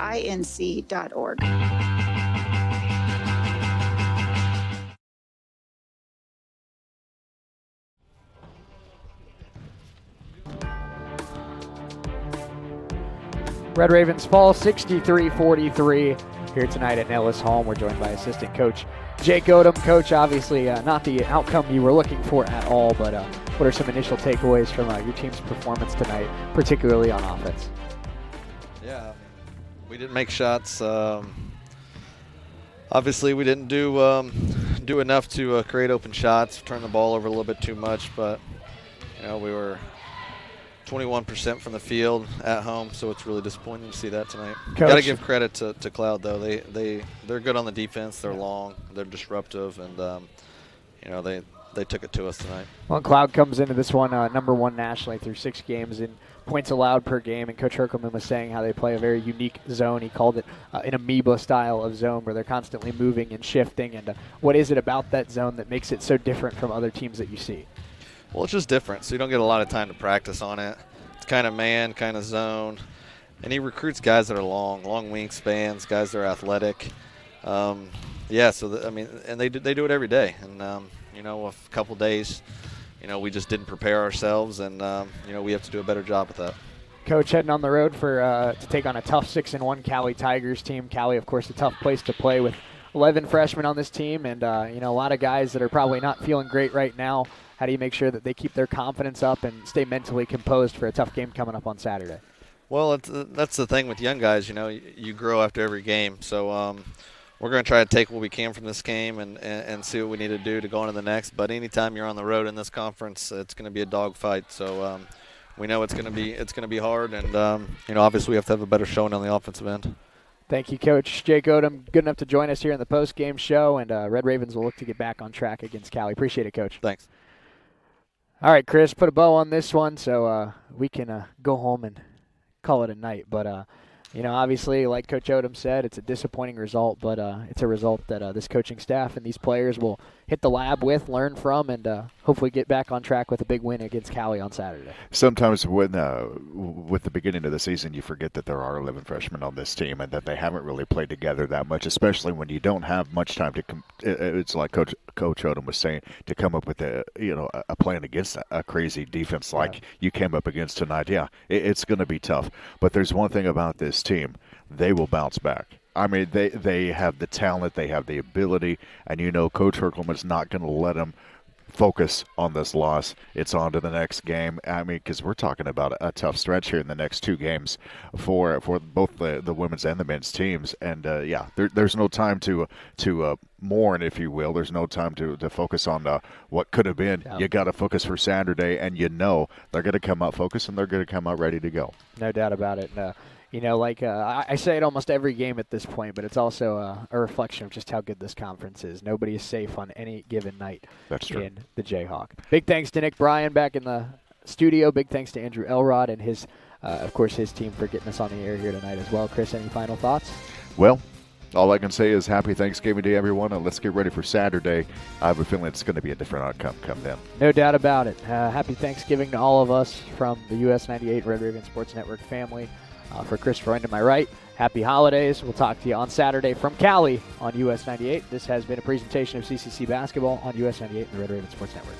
Red Ravens fall 63-43 here tonight at Nellis Home. We're joined by assistant coach Jake Odom. Coach, obviously not the outcome you were looking for at all, but what are some initial takeaways from your team's performance tonight, particularly on offense? Yeah, we didn't make shots. Obviously, we didn't do enough to create open shots, turn the ball over a little bit too much, but we were 21% from the field at home, so it's really disappointing to see that tonight. Got to give credit to Cloud, though. They're good on the defense. They're long. They're disruptive, and they took it to us tonight. Well, Cloud comes into this one number one nationally through 6 games in points allowed per game, and Coach Herkelman was saying how they play a very unique zone. He called it an amoeba style of zone where they're constantly moving and shifting. And what is it about that zone that makes it so different from other teams that you see? Well, it's just different, so you don't get a lot of time to practice on it. It's kind of man, kind of zone. And he recruits guys that are long wingspans, guys that are athletic. And they do it every day. And, a couple days, we just didn't prepare ourselves, and, we have to do a better job with that. Coach, heading on the road to take on a tough 6-1 Cali Tigers team. Cali, of course, a tough place to play with 11 freshmen on this team and, a lot of guys that are probably not feeling great right now. How do you make sure that they keep their confidence up and stay mentally composed for a tough game coming up on Saturday? Well, that's the thing with young guys. You grow after every game. So we're going to try to take what we can from this game and see what we need to do to go on to the next. But anytime you're on the road in this conference, it's going to be a dogfight. So we know it's going to be hard, and obviously we have to have a better showing on the offensive end. Thank you, Coach Jake Odom. Good enough to join us here in the post-game show, and Red Ravens will look to get back on track against Cali. Appreciate it, Coach. Thanks. All right, Chris, put a bow on this one so we can go home and call it a night. But, obviously, like Coach Odom said, it's a disappointing result, but it's a result that this coaching staff and these players will hit the lab with, learn from, and hopefully get back on track with a big win against Cali on Saturday. Sometimes with the beginning of the season, you forget that there are 11 freshmen on this team and that they haven't really played together that much, especially when you don't have much time to it's like Coach Odom was saying, to come up with a plan against a crazy defense like you came up against tonight. Yeah, it's going to be tough. But there's one thing about this team. They will bounce back. I mean, they have the talent, they have the ability, and Coach Herkelman's not going to let them focus on this loss. It's on to the next game. I mean, because we're talking about a tough stretch here in the next two games for both the women's and the men's teams. And, there's no time to mourn, if you will. There's no time to focus on what could have been. Yeah. You got to focus for Saturday, and they're going to come out focused and they're going to come out ready to go. No doubt about it. I say it almost every game at this point, but it's also a reflection of just how good this conference is. Nobody is safe on any given night. That's true. In the Jayhawk. Big thanks to Nick Bryan back in the studio. Big thanks to Andrew Elrod and his team for getting us on the air here tonight as well. Chris, any final thoughts? Well, all I can say is happy Thanksgiving Day, everyone, and let's get ready for Saturday. I have a feeling it's going to be a different outcome come then. No doubt about it. Happy Thanksgiving to all of us from the US 98 Red Raven Sports Network family. For Chris Freund to my right, happy holidays. We'll talk to you on Saturday from Cali on US 98. This has been a presentation of CCC Basketball on US 98 and the Red Raven Sports Network.